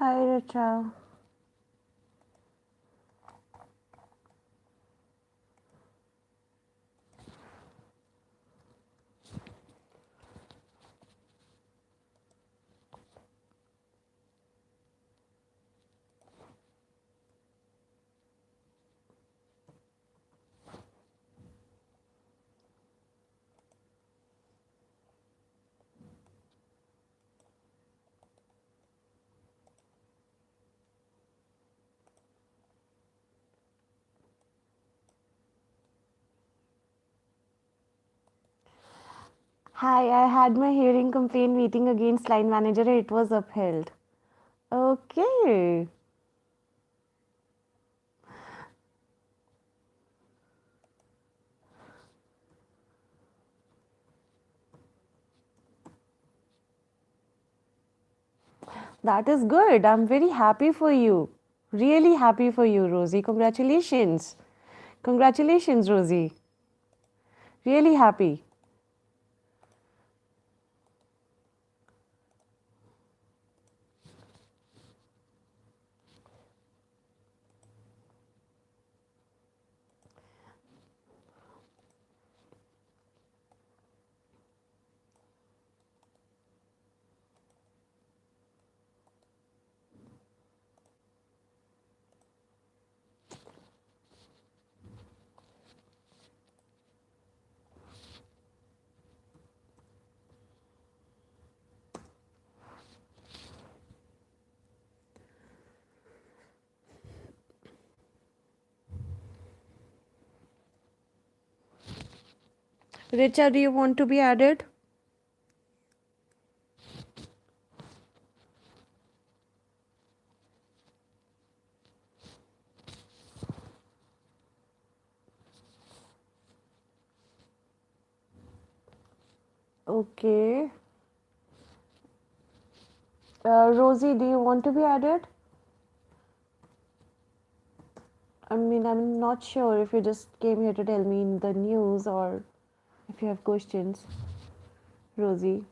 Hi, Richa. Hi, I had my hearing complaint meeting against line manager and it was upheld. Okay. That is good. I'm very happy for you. Really happy for you, Rosie. Congratulations. Congratulations, Rosie. Really happy. Richa, do you want to be added? Okay. Rosie, do you want to be added? I mean, I'm not sure if you just came here to tell me the news or if you have questions, Rosie.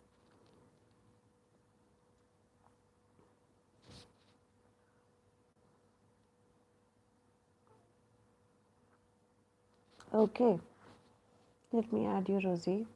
Okay. Let me add you, Rosie.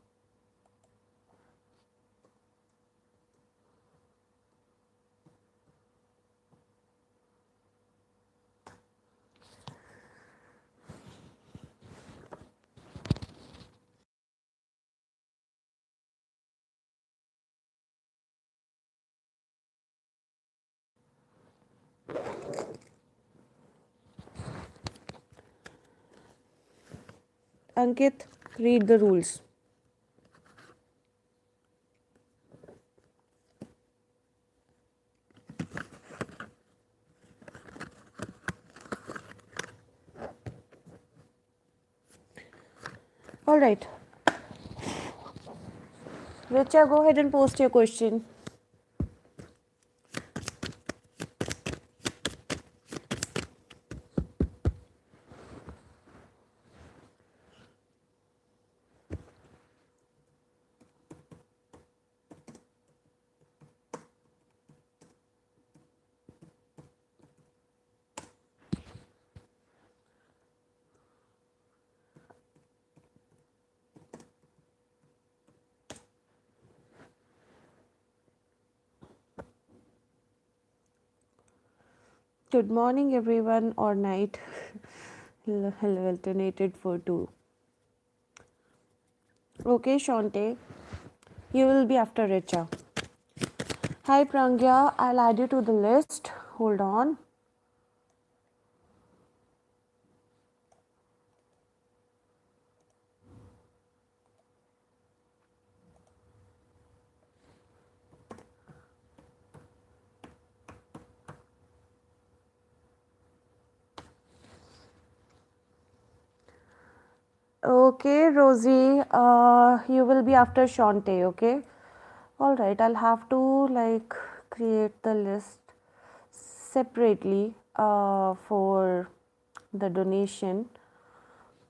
Ankit, read the rules. All right. Richa, go ahead and post your question. Good morning, everyone, or night. Alternated for two. Okay, Shante, you will be after Richa. Hi, Prangya. I'll add you to the list. Hold on. Okay, Rosie, you will be after Shante, okay? All right, I'll have to like create the list separately for the donation.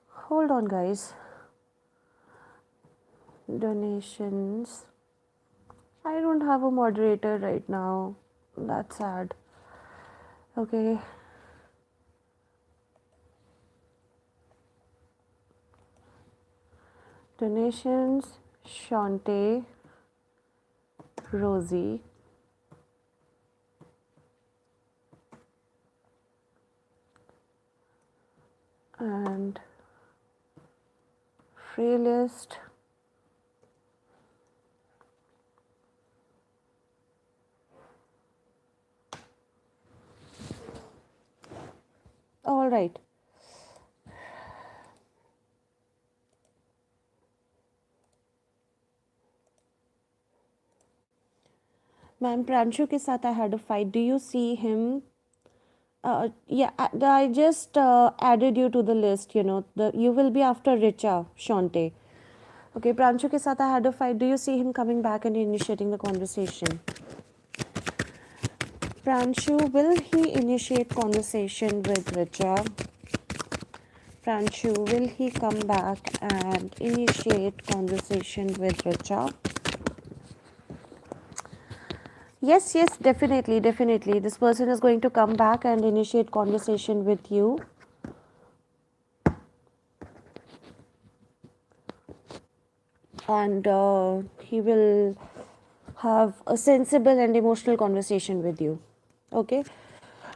Hold on, guys. Donations. I don't have a moderator right now. That's sad. Okay. Donations, Shante, Rosie, and free list. All right. Ma'am, Pranshu ke sath I had a fight. Do you see him? Yeah, I just added you to the list. You know, you will be after Richa, Shante. Okay, Pranshu ke sath I had a fight. Do you see him coming back and initiating the conversation? Pranshu, will he initiate conversation with Richa? Pranshu, will he come back and initiate conversation with Richa? Yes, yes, definitely, definitely. This person is going to come back and initiate conversation with you. And he will have a sensible and emotional conversation with you. Okay?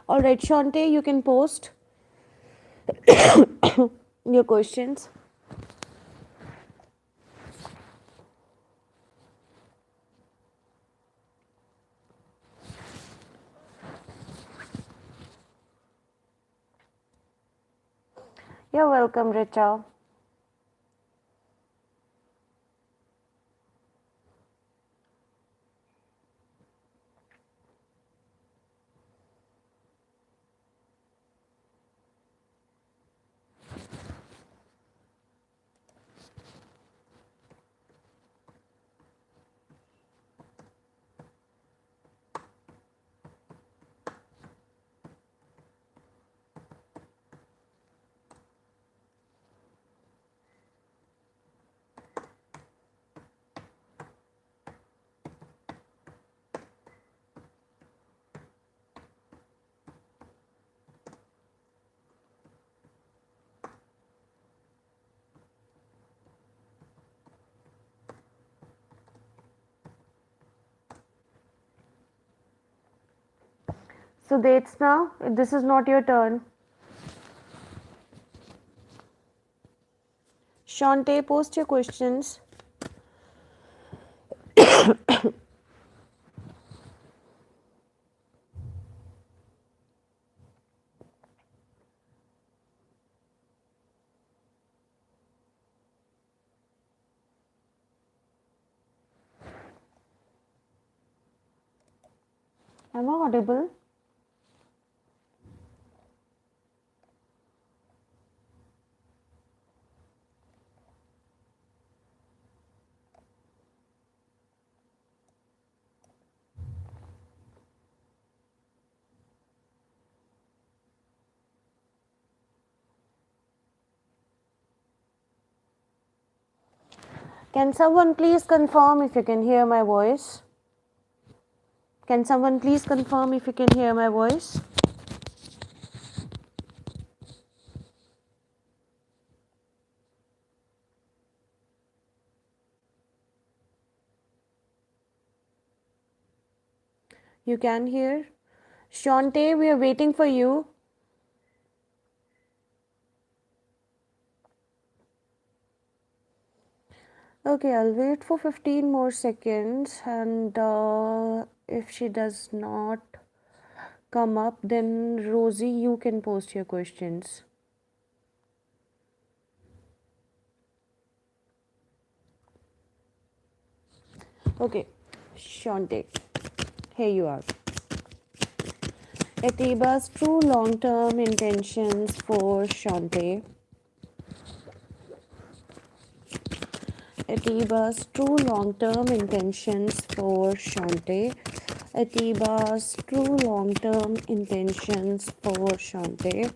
All right, Shante, you can post your questions. You're welcome, Richa. So dates now. This is not your turn. Shante, post your questions. Am I audible? Can someone please confirm if you can hear my voice? Can someone please confirm if you can hear my voice? You can hear? Shante, we are waiting for you. Okay, I'll wait for 15 more seconds, and if she does not come up, then Rosie, you can post your questions. Okay, Shante, here you are. Atiba's true long-term intentions for Shante. Atiba's true long-term intentions for Shante. Atiba's true long-term intentions for Shante.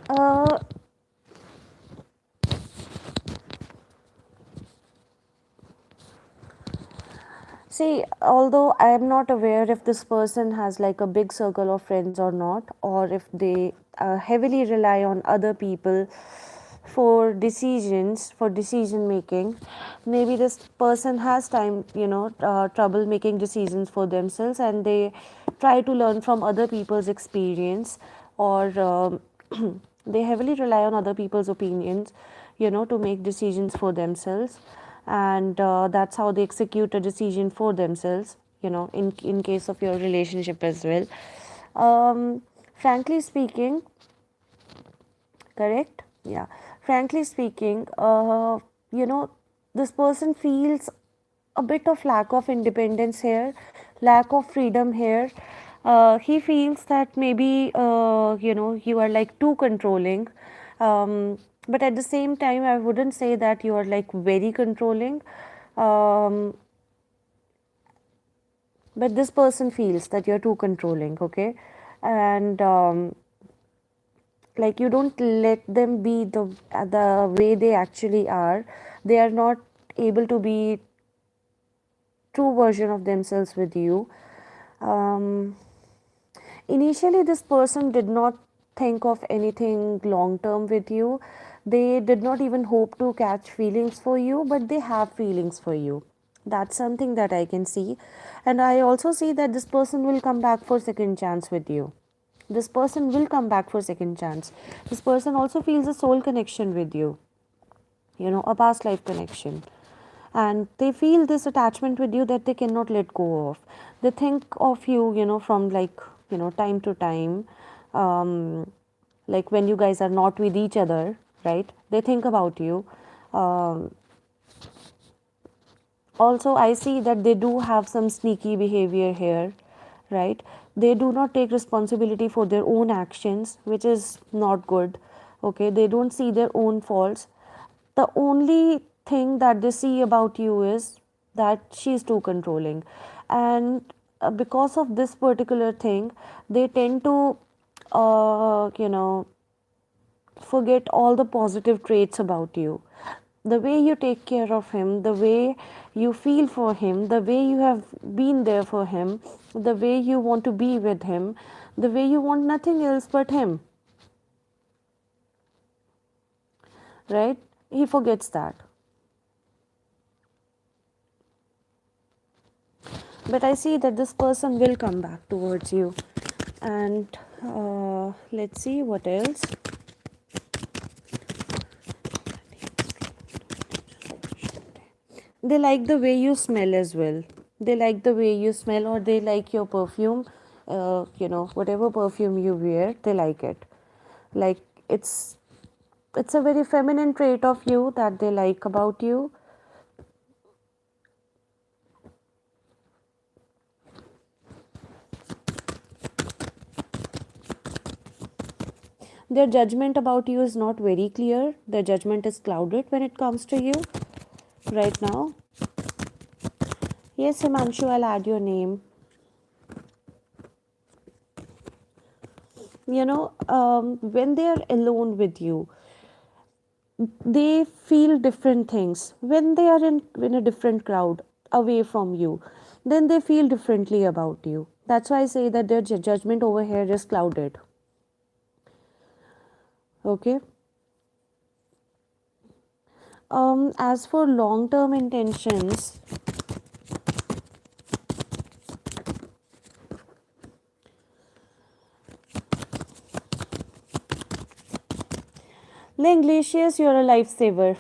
Uh, See, although I am not aware if this person has like a big circle of friends or not, or if they heavily rely on other people for decisions, for decision making, maybe this person has time, trouble making decisions for themselves, and they try to learn from other people's experience, or they heavily rely on other people's opinions, to make decisions for themselves, and that's how they execute a decision for themselves, in case of your relationship as well. Frankly speaking, correct, yeah, frankly speaking, this person feels a bit of lack of independence here, lack of freedom here. He feels that maybe you are like too controlling, but at the same time I wouldn't say that you are like very controlling, um, but this person feels that you're too controlling, okay, and like you don't let them be the way they actually are. They are not able to be true version of themselves with you. um, Initially this person did not think of anything long term with you. They did not even hope to catch feelings for you, but they have feelings for you. That's something that I can see, and I also see that this person will come back for second chance with you. This person will come back for second chance. This person also feels a soul connection with you, a past life connection, and they feel this attachment with you that they cannot let go of. They think of you, from like, time to time, like when you guys are not with each other, right? They think about you. um, Also, I see that they do have some sneaky behavior here, right? They do not take responsibility for their own actions, which is not good. Okay, they don't see their own faults. The only thing that they see about you is that she's too controlling, and because of this particular thing, they tend to forget all the positive traits about you. The way you take care of him, the way you feel for him, the way you have been there for him, the way you want to be with him, the way you want nothing else but him, right? He forgets that. But I see that this person will come back towards you. And let's see what else. They like the way you smell as well. They like the way you smell, or they like your perfume. Whatever perfume you wear, they like it. Like it's a very feminine trait of you that they like about you. Their judgment about you is not very clear. Their judgment is clouded when it comes to you right now. Yes, Himanshu, I'll add your name. When they are alone with you, they feel different things. When they are in a different crowd away from you, then they feel differently about you. That's why I say that their judgment over here is clouded. Okay. As for long term intentions, Langlicious, you're a lifesaver.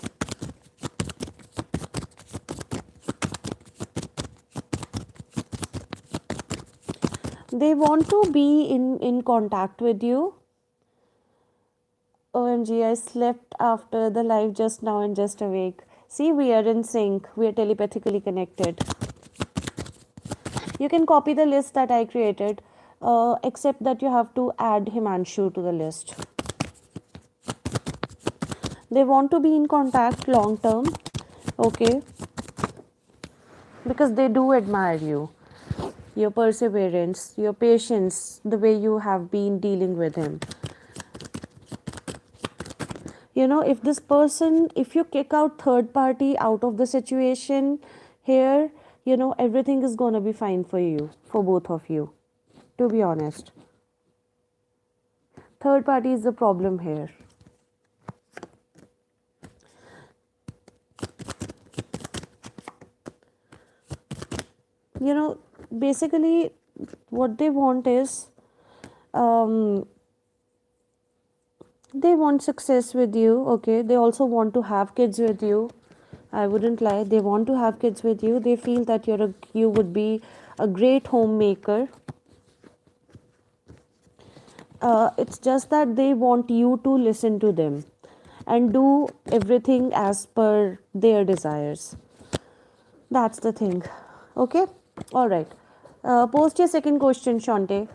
They want to be in contact with you. OMG, I slept after the live just now and just awake. See, we are in sync. We are telepathically connected. You can copy the list that I created, except that you have to add Himanshu to the list. They want to be in contact long term, okay, because they do admire you, your perseverance, your patience, the way you have been dealing with him. If this person, if you kick out third party out of the situation here, everything is going to be fine for you, for both of you, to be honest. Third party is the problem here. Basically what they want is, um, they want success with you, okay? They also want to have kids with you. I wouldn't lie, they want to have kids with you. They feel that you would be a great homemaker. It's just that they want you to listen to them and do everything as per their desires. That's the thing. Okay? All right. Post your second question, Shante.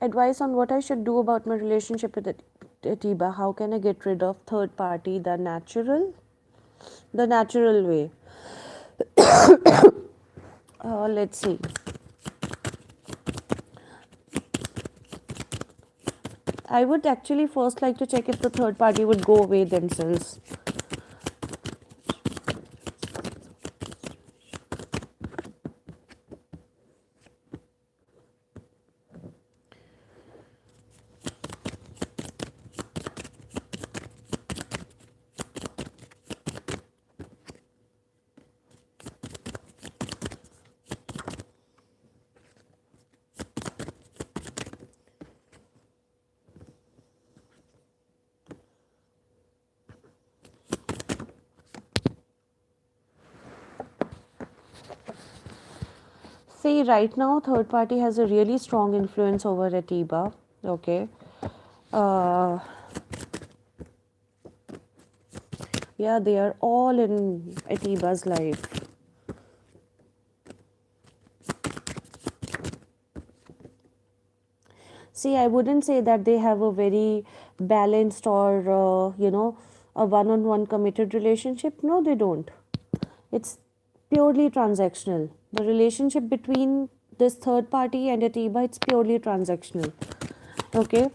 Advice on what I should do about my relationship with Atiba. How can I get rid of third party the natural way? Let's see. I would actually first like to check if the third party would go away themselves. See, right now, third party has a really strong influence over Atiba. Okay. Uh, yeah, they are all in Atiba's life. See, I wouldn't say that they have a very balanced or, a one on one committed relationship. No, they don't. It's purely transactional. The relationship between this third party and Atiba, it's purely transactional. Okay.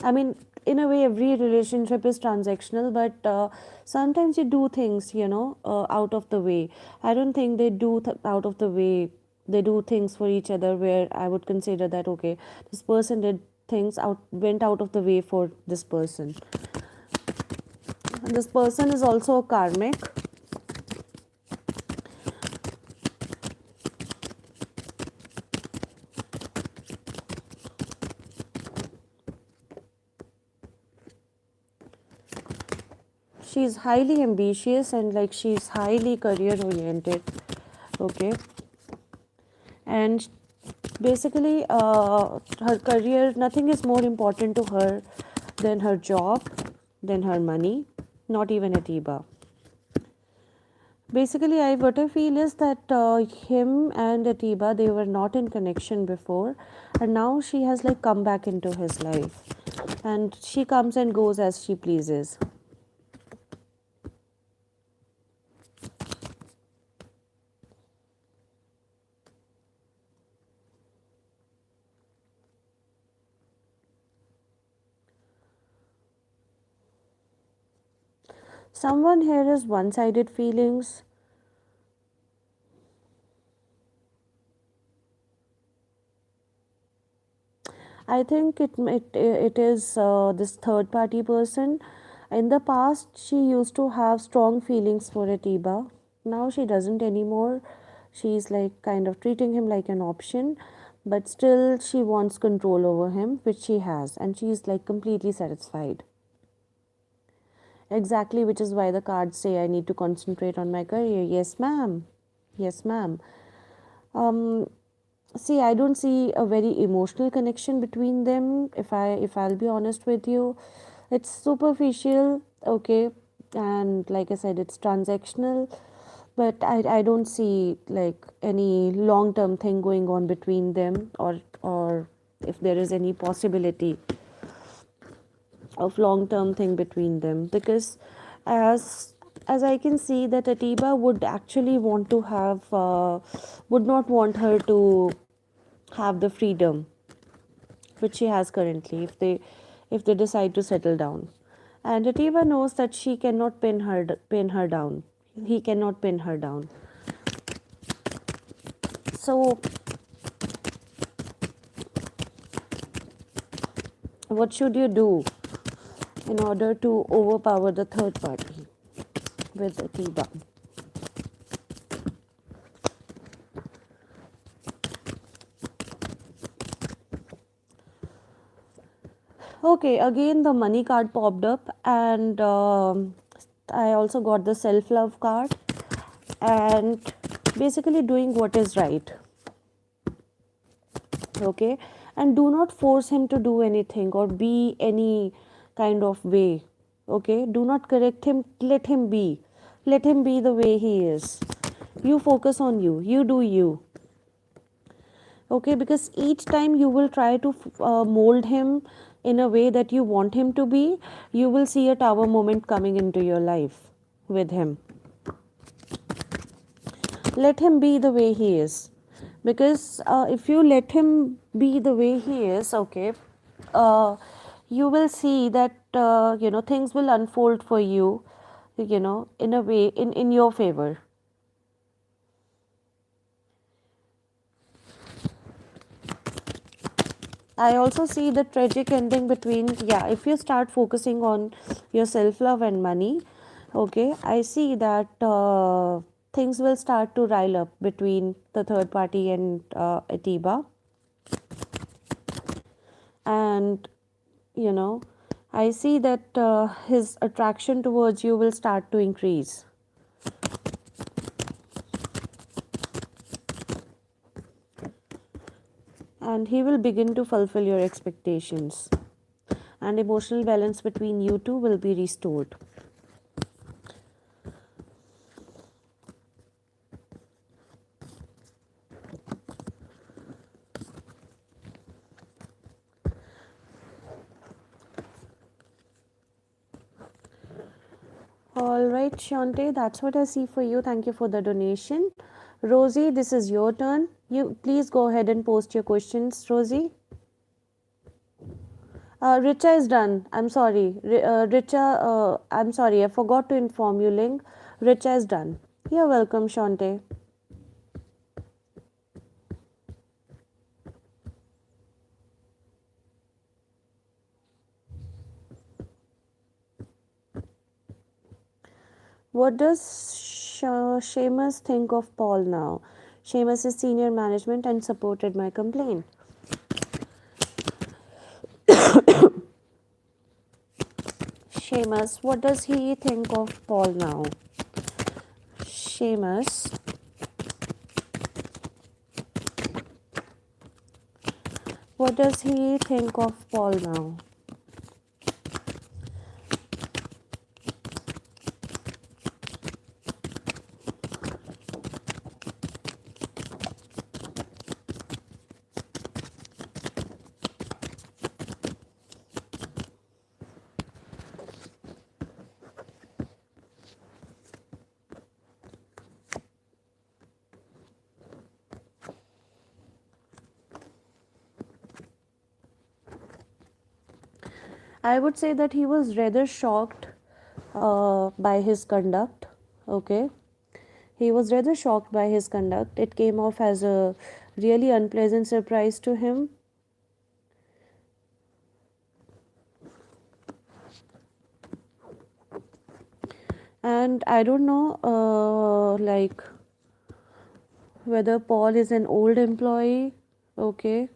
I mean, in a way, every relationship is transactional, but sometimes you do things, out of the way. I don't think they do out of the way. They do things for each other where I would consider that, okay, this person did things went out of the way for this person. And this person is also a karmic. She's highly ambitious and like she's highly career oriented. Okay. And basically, her career, nothing is more important to her than her job, than her money, not even Atiba. Basically, what I feel is that him and Atiba, they were not in connection before, and now she has like come back into his life, and she comes and goes as she pleases. Someone here has one-sided feelings. I think it is this third party person. In the past, she used to have strong feelings for Atiba. Now she doesn't anymore. She's like kind of treating him like an option, but still she wants control over him, which she has, and she's like completely satisfied. Exactly, which is why the cards say I need to concentrate on my career. Yes, ma'am. Yes, ma'am. Um, See, I don't see a very emotional connection between them. If I'll be honest with you, it's superficial, okay, and like I said, it's transactional. but I don't see like any long term thing going on between them, or if there is any possibility of long term thing between them, because as as I can see that Atiba would actually want to have would not want her to have the freedom which she has currently if they decide to settle down. And Atiba knows that she cannot pin her down. He cannot pin her down. So what should you do in order to overpower the third party with Atiba? Okay, again the money card popped up, and I also got the self love card, and basically doing what is right. Okay, and do not force him to do anything or be any kind of way. Okay, do not correct him, let him be the way he is. You focus on you, you do you. Okay, because each time you will try to mold him in a way that you want him to be, you will see a tower moment coming into your life with him. Let him be the way he is, because if you let him be the way he is, okay, uh, you will see that things will unfold for you, in a way, in your favor. I also see the tragic ending between, yeah, if you start focusing on your self love and money, okay, I see that things will start to rile up between the third party and Atiba. And, you know, I see that his attraction towards you will start to increase. And he will begin to fulfill your expectations. And emotional balance between you two will be restored. All right, Shante, that's what I see for you. Thank you for the donation. Rosie, this is your turn. You please go ahead and post your questions, Rosie. Richa is done. I'm sorry. Richa, I'm sorry. I forgot to inform you, Link. Richa is done. You're welcome, Shante. What does Seamus think of Paul now? Seamus is senior management and supported my complaint. Seamus, what does he think of Paul now? Seamus, what does he think of Paul now? I would say that he was rather shocked by his conduct. Okay, he was rather shocked by his conduct. It came off as a really unpleasant surprise to him. And I don't know, like, whether Paul is an old employee. Okay,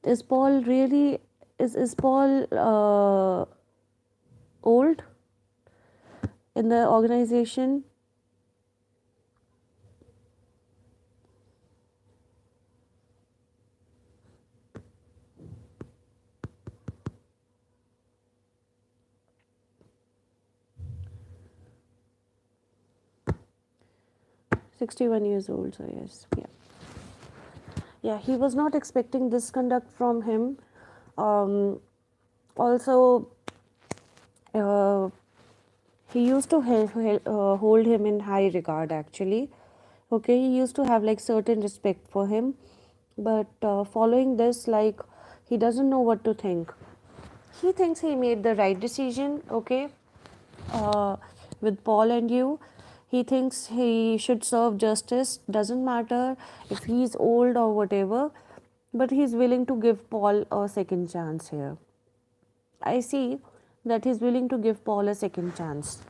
is Paul really is Paul old in the organization? 61 years old, so yes, yeah. Yeah, he was not expecting this conduct from him. Also, uh, he used to hold him in high regard actually. Okay, he used to have like certain respect for him, but following this, like, he doesn't know what to think. He thinks he made the right decision, okay, uh, with Paul and you. He thinks he should serve justice, doesn't matter if he's old or whatever, but he's willing to give Paul a second chance here. I see that he's willing to give Paul a second chance.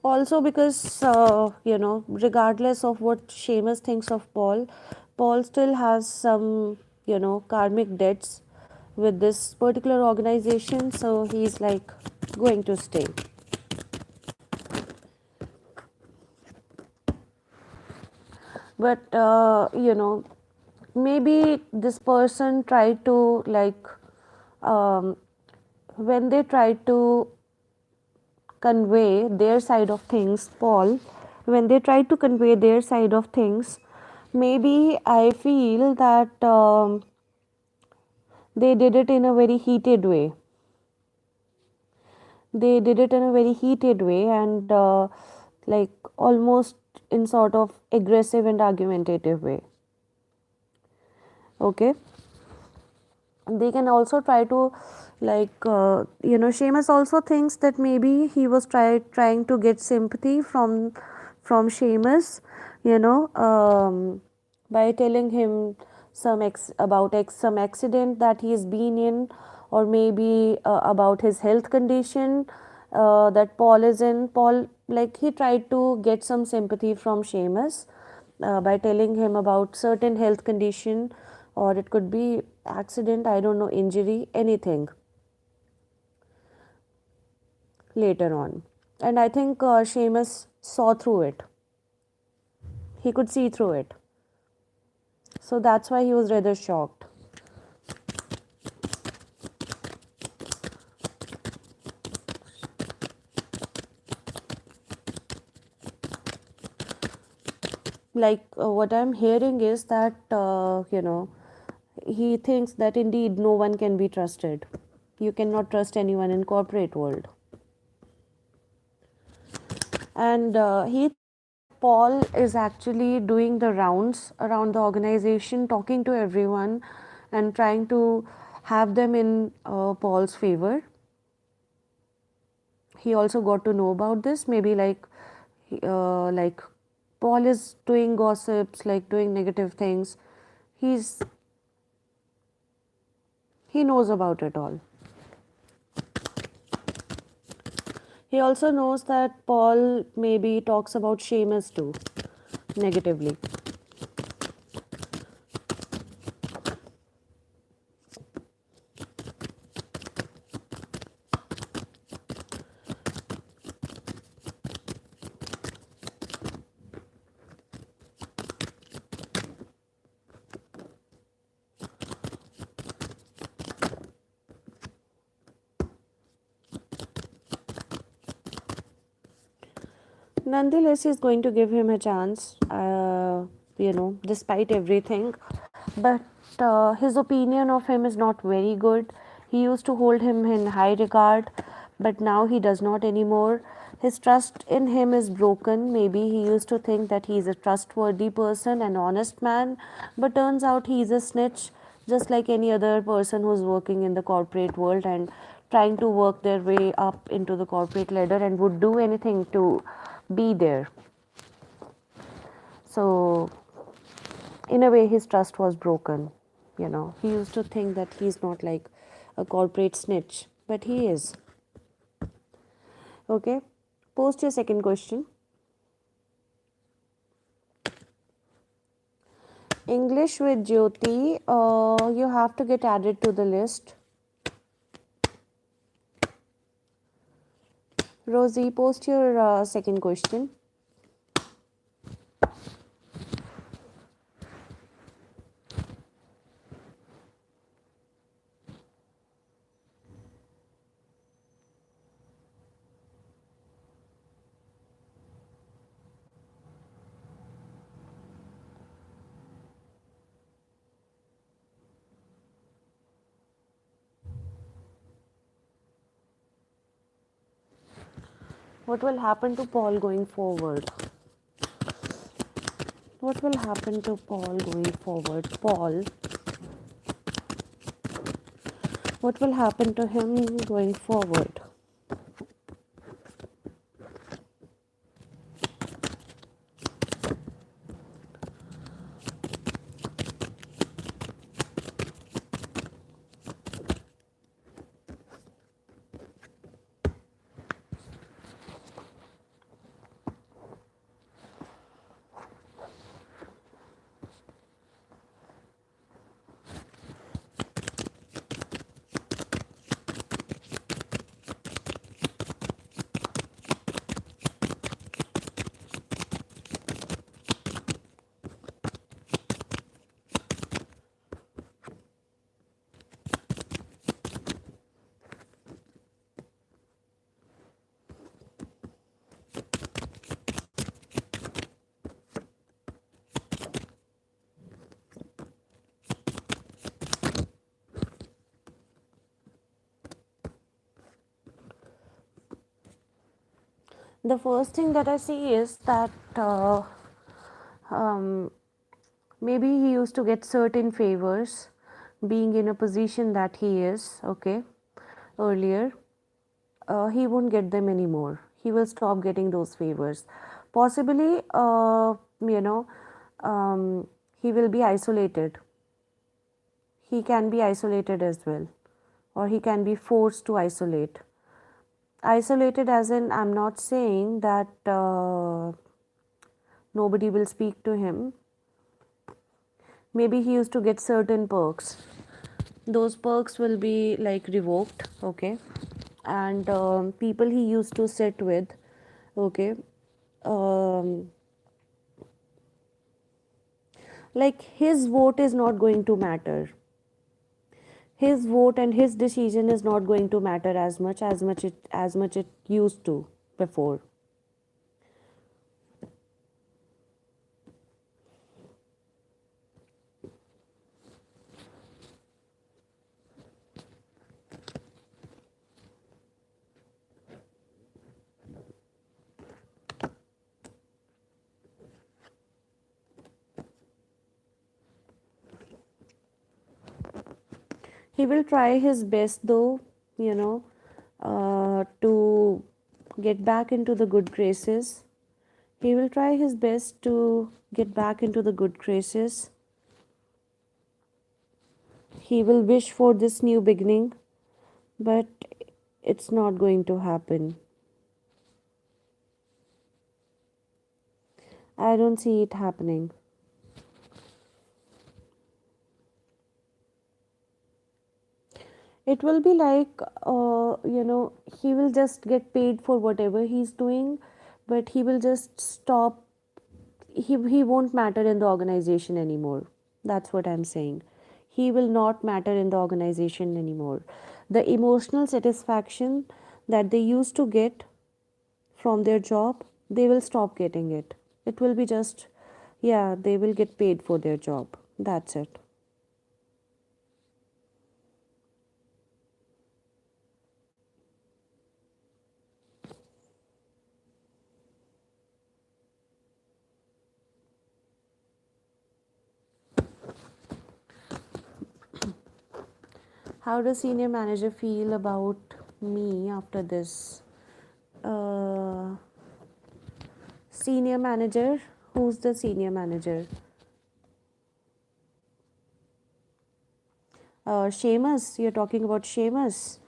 Also, because regardless of what Seamus thinks of Paul, Paul still has some karmic debts with this particular organization, so he's like going to stay. But maybe this person tried to like when they tried to convey their side of things, Paul, when they tried to convey their side of things, maybe I feel that they did it in a very heated way. They did it in a very heated way and like almost in sort of aggressive and argumentative way. Okay, they can also try to like Seamus also thinks that maybe he was trying to get sympathy from Seamus, by telling him some accident that he's been in, or maybe about his health condition that Paul is in. Paul, like, he tried to get some sympathy from Seamus by telling him about certain health condition, or it could be accident, I don't know, injury, anything later on. And I think Seamus saw through it. He could see through it. So that's why he was rather shocked. Like what I'm hearing is that, he thinks that indeed no one can be trusted. You cannot trust anyone in corporate world. And he Paul is actually doing the rounds around the organization, talking to everyone and trying to have them in Paul's favor. He also got to know about this, maybe like Paul is doing gossips, like doing negative things. he's he knows about it all. He also knows that Paul maybe talks about Seamus too negatively. Nonetheless, he's going to give him a chance, despite everything. But his opinion of him is not very good. He used to hold him in high regard, but now he does not anymore. His trust in him is broken. Maybe he used to think that he is a trustworthy person, an honest man, but turns out he is a snitch, just like any other person who's working in the corporate world and trying to work their way up into the corporate ladder and would do anything to be there. So, in a way, his trust was broken. He used to think that he's not like a corporate snitch, but he is. Okay, post your second question. English with Jyoti, you have to get added to the list. Rosie, post your second question. What will happen to Paul going forward? What will happen to Paul going forward? Paul, what will happen to him going forward? The first thing that I see is that um, maybe he used to get certain favors being in a position that he is, okay, earlier. He won't get them anymore. He will stop getting those favors. Possibly, you know, he will be isolated. He can be isolated as well, or he can be forced to isolate. Isolated, as in, I'm not saying that nobody will speak to him. Maybe he used to get certain perks. Those perks will be like revoked, okay? And people he used to sit with, okay? Um, like his vote is not going to matter. His vote and his decision is not going to matter as much it used to before. He will try his best though, you know, to get back into the good graces. He will try his best to get back into the good graces. He will wish for this new beginning, but it's not going to happen. I don't see it happening. It will be like, he will just get paid for whatever he's doing, but he will just stop. He won't matter in the organization anymore. That's what I'm saying. He will not matter in the organization anymore. The emotional satisfaction that they used to get from their job, they will stop getting it. It will be just, yeah, they will get paid for their job. That's it. How does senior manager feel about me after this? Uh, Senior manager? Who's the senior manager? Seamus? You're talking about Seamus?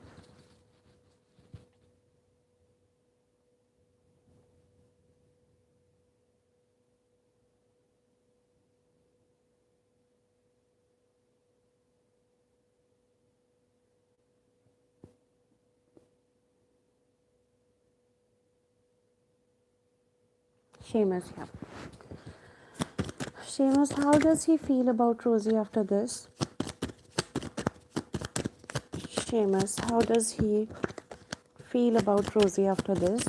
Seamus, yeah. Seamus, how does he feel about Rosie after this? Seamus, how does he feel about Rosie after this?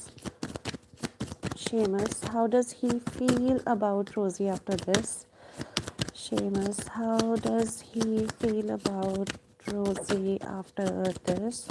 Seamus, how does he feel about Rosie after this? Seamus, how does he feel about Rosie after this?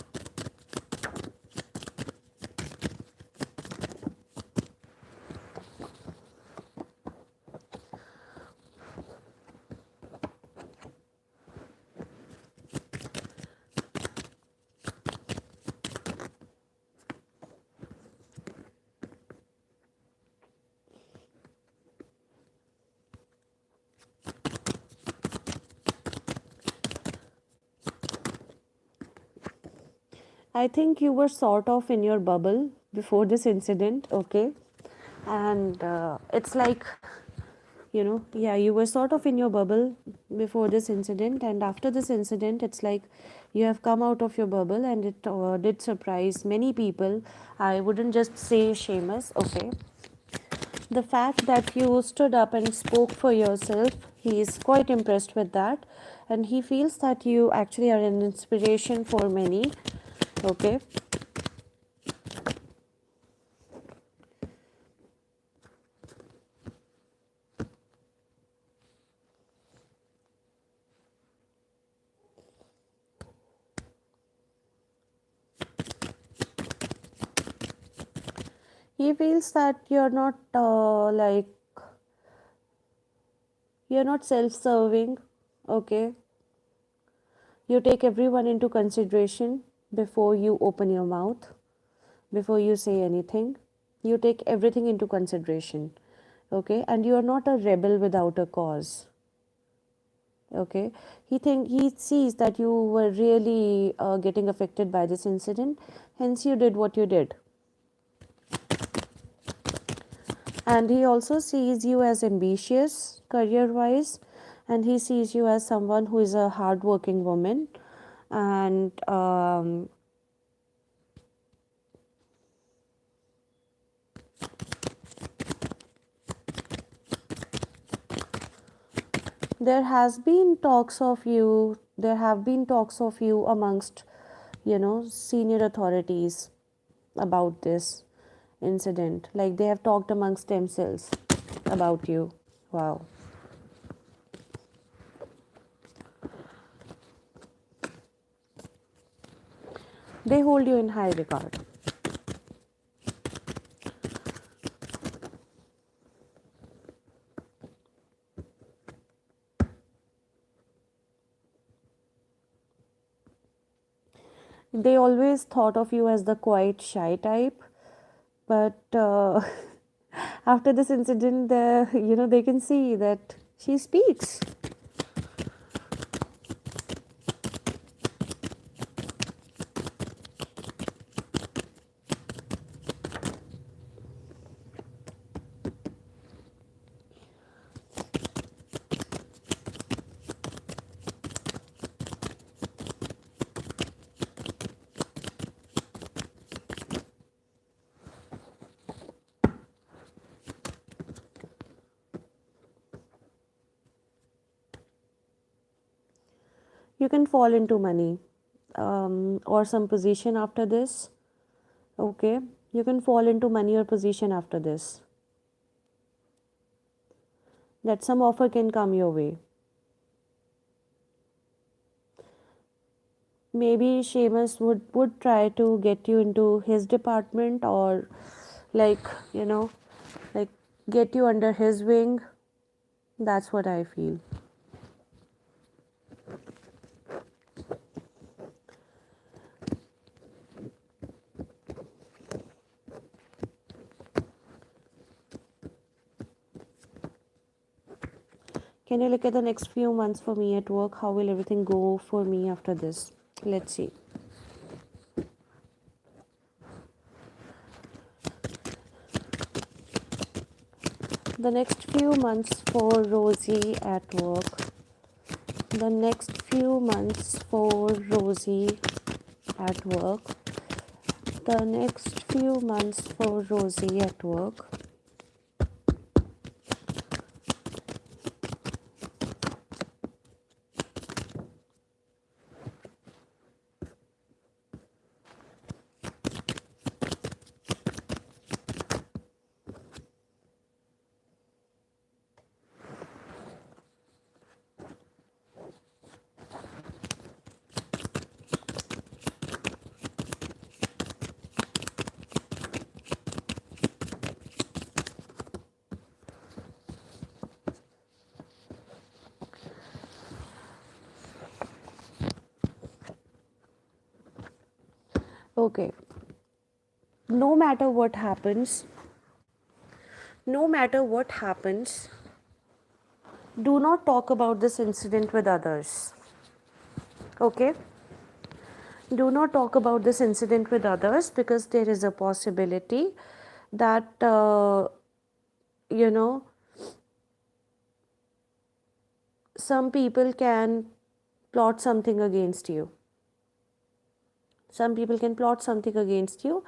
I think you were sort of in your bubble before this incident, okay? And it's like, yeah, you were sort of in your bubble before this incident, and after this incident, it's like you have come out of your bubble, and it did surprise many people. I wouldn't just say Seamus, okay? The fact that you stood up and spoke for yourself, he is quite impressed with that, and he feels that you actually are an inspiration for many, okay? He feels that you're not you're not self-serving, okay? You take everyone into consideration before you open your mouth, before you say anything. You take everything into consideration, okay? And you are not a rebel without a cause, okay? He sees that you were really getting affected by this incident, hence you did what you did. And he also sees you as ambitious career wise, and he sees you as someone who is a hardworking woman. And there have been talks of you amongst, senior authorities about this incident. Like, they have talked amongst themselves about you. Wow. They hold you in high regard. They always thought of you as the quiet, shy type, but after this incident, they can see that she speaks. You can fall into money, or some position after this, okay? You can fall into money or position after this. That some offer can come your way. Maybe Seamus would try to get you into his department, or like, like get you under his wing. That's what I feel. Can you look at the next few months for me at work? How will everything go for me after this? Let's see. The next few months for Rosie at work. The next few months for Rosie at work. The next few months for Rosie at work. Okay. No matter what happens, no matter what happens, do not talk about this incident with others. Okay? Do not talk about this incident with others, because there is a possibility that, you know, some people can plot something against you. Some people can plot something against you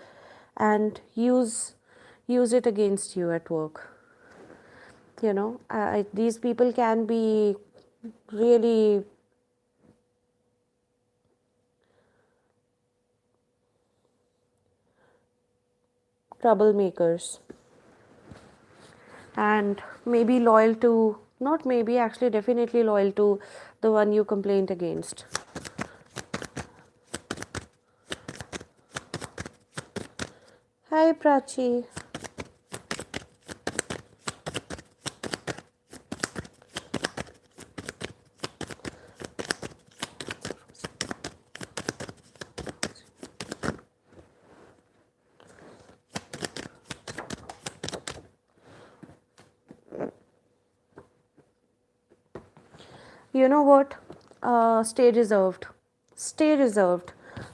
and use it against you at work. These people can be really troublemakers, and maybe loyal to, not maybe, actually definitely loyal to the one you complained against. Hi Prachi. You know what? Stay reserved. Stay reserved.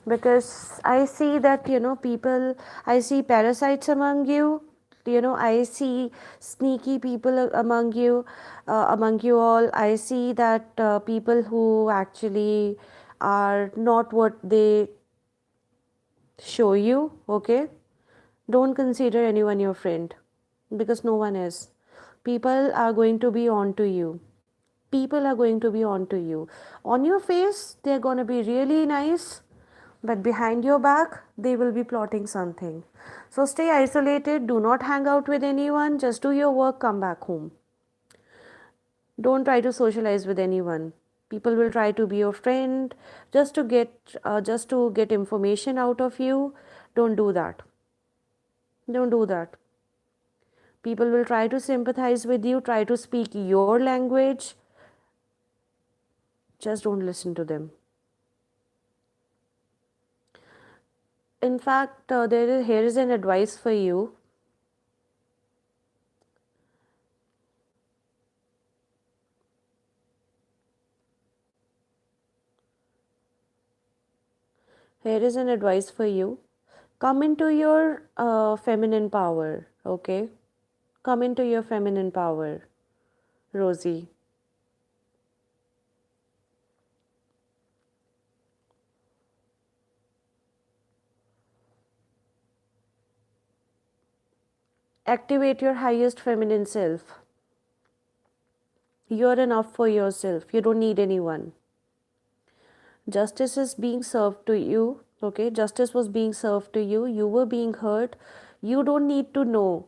Because I see that, people, I see parasites among you. I see sneaky people among you all. I see that people who actually are not what they show you, okay? Don't consider anyone your friend, because no one is. People are going to be on to you. People are going to be on to you. On your face, they're going to be really nice, but behind your back, they will be plotting something. So stay isolated. Do not hang out with anyone. Just do your work, come back home. Don't try to socialize with anyone. People will try to be your friend just to get information out of you. Don't do that. Don't do that. People will try to sympathize with you, try to speak your language. Just don't listen to them. In fact, here is an advice for you. Here is an advice for you. Come into your feminine power, okay? Come into your feminine power, Rosie. Activate your highest feminine self. You're enough for yourself. You don't need anyone. Justice is being served to you, okay? Justice was being served to you. You were being hurt. You don't need to know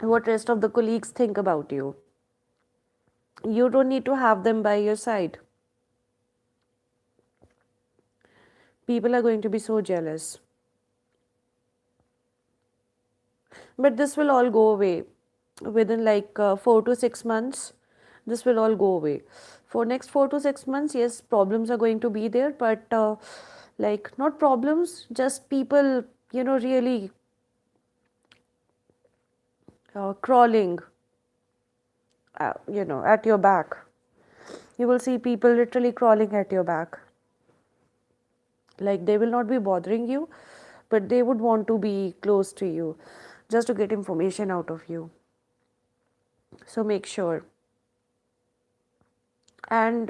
what rest of the colleagues think about you. You don't need to have them by your side. People are going to be so jealous. But this will all go away within like 4 to 6 months. This will all go away. For next 4 to 6 months, yes, problems are going to be there, but like not problems, just people, really crawling, at your back. You will see people literally crawling at your back. Like they will not be bothering you, but they would want to be close to you just to get information out of you. So make sure. And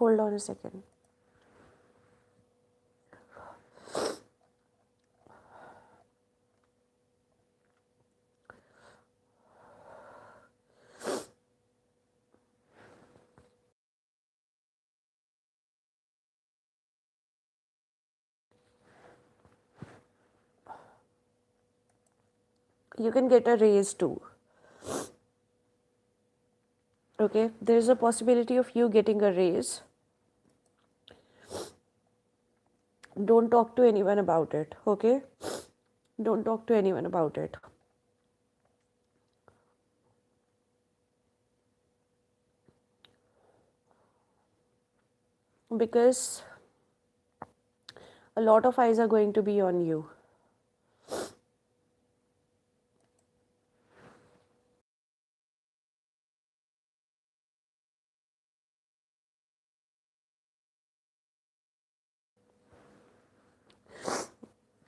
hold on a second. You can get a raise too. Okay, there is a possibility of you getting a raise. Don't talk to anyone about it, okay? Don't talk to anyone about it. because a lot of eyes are going to be on you.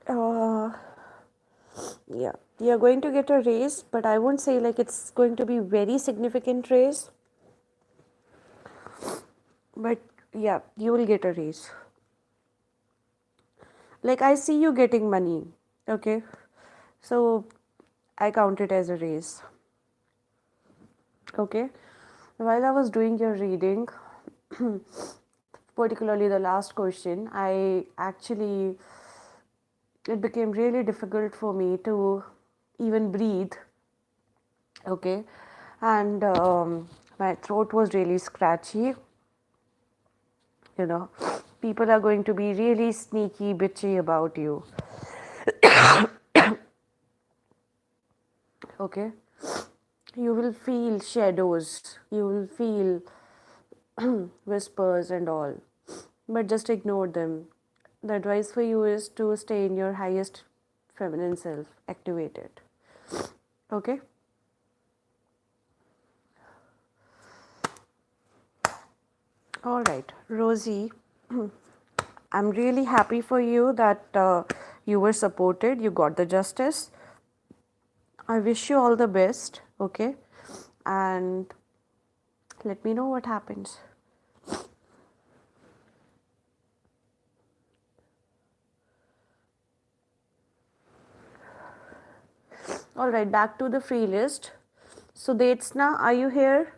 Uh, yeah, you're going to get a raise, but I won't say like it's going to be very significant raise. But yeah, you will get a raise. Like I see you getting money, okay? So I count it as a raise. Okay. While I was doing your reading, particularly the last question, it became really difficult for me to even breathe. Okay. And my throat was really scratchy. You know, people are going to be really sneaky, bitchy about you. Okay. You will feel shadows, you will feel whispers and all, but just ignore them. The advice for you is to stay in your highest feminine self, activate it. Okay? All right, Rosie, I'm really happy for you that you were supported, you got the justice. I wish you all the best, okay? And let me know what happens. All right, back to the free list. So, Detsna, are you here?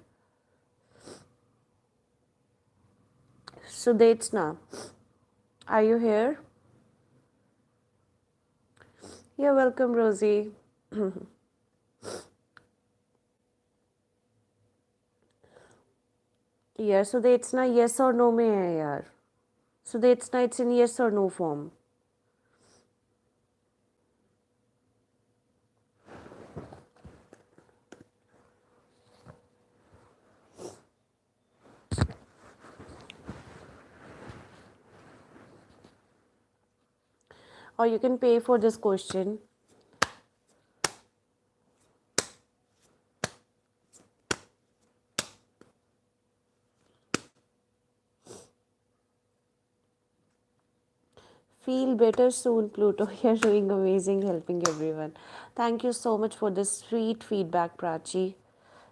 So, Detsna, are you here? You're welcome, Rosie. Yeah, so Detsna, yes or no में है यार. So Detsna, it's in yes or no form. Or you can pay for this question. Feel better soon, Pluto. You're doing amazing, helping everyone. Thank you so much for this sweet feedback, Prachi.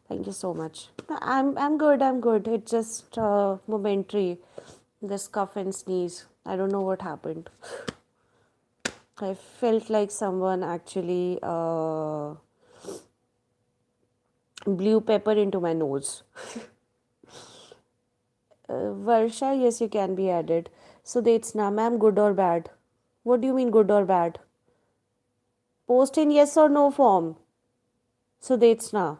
Thank you so much. I'm good. I'm good. It's just momentary. This cough and sneeze. I don't know what happened. I felt like someone actually blew pepper into my nose. Varsha, yes, you can be added. So that's na, ma'am, good or bad? What do you mean good or bad? Post in yes or no form. So that's na.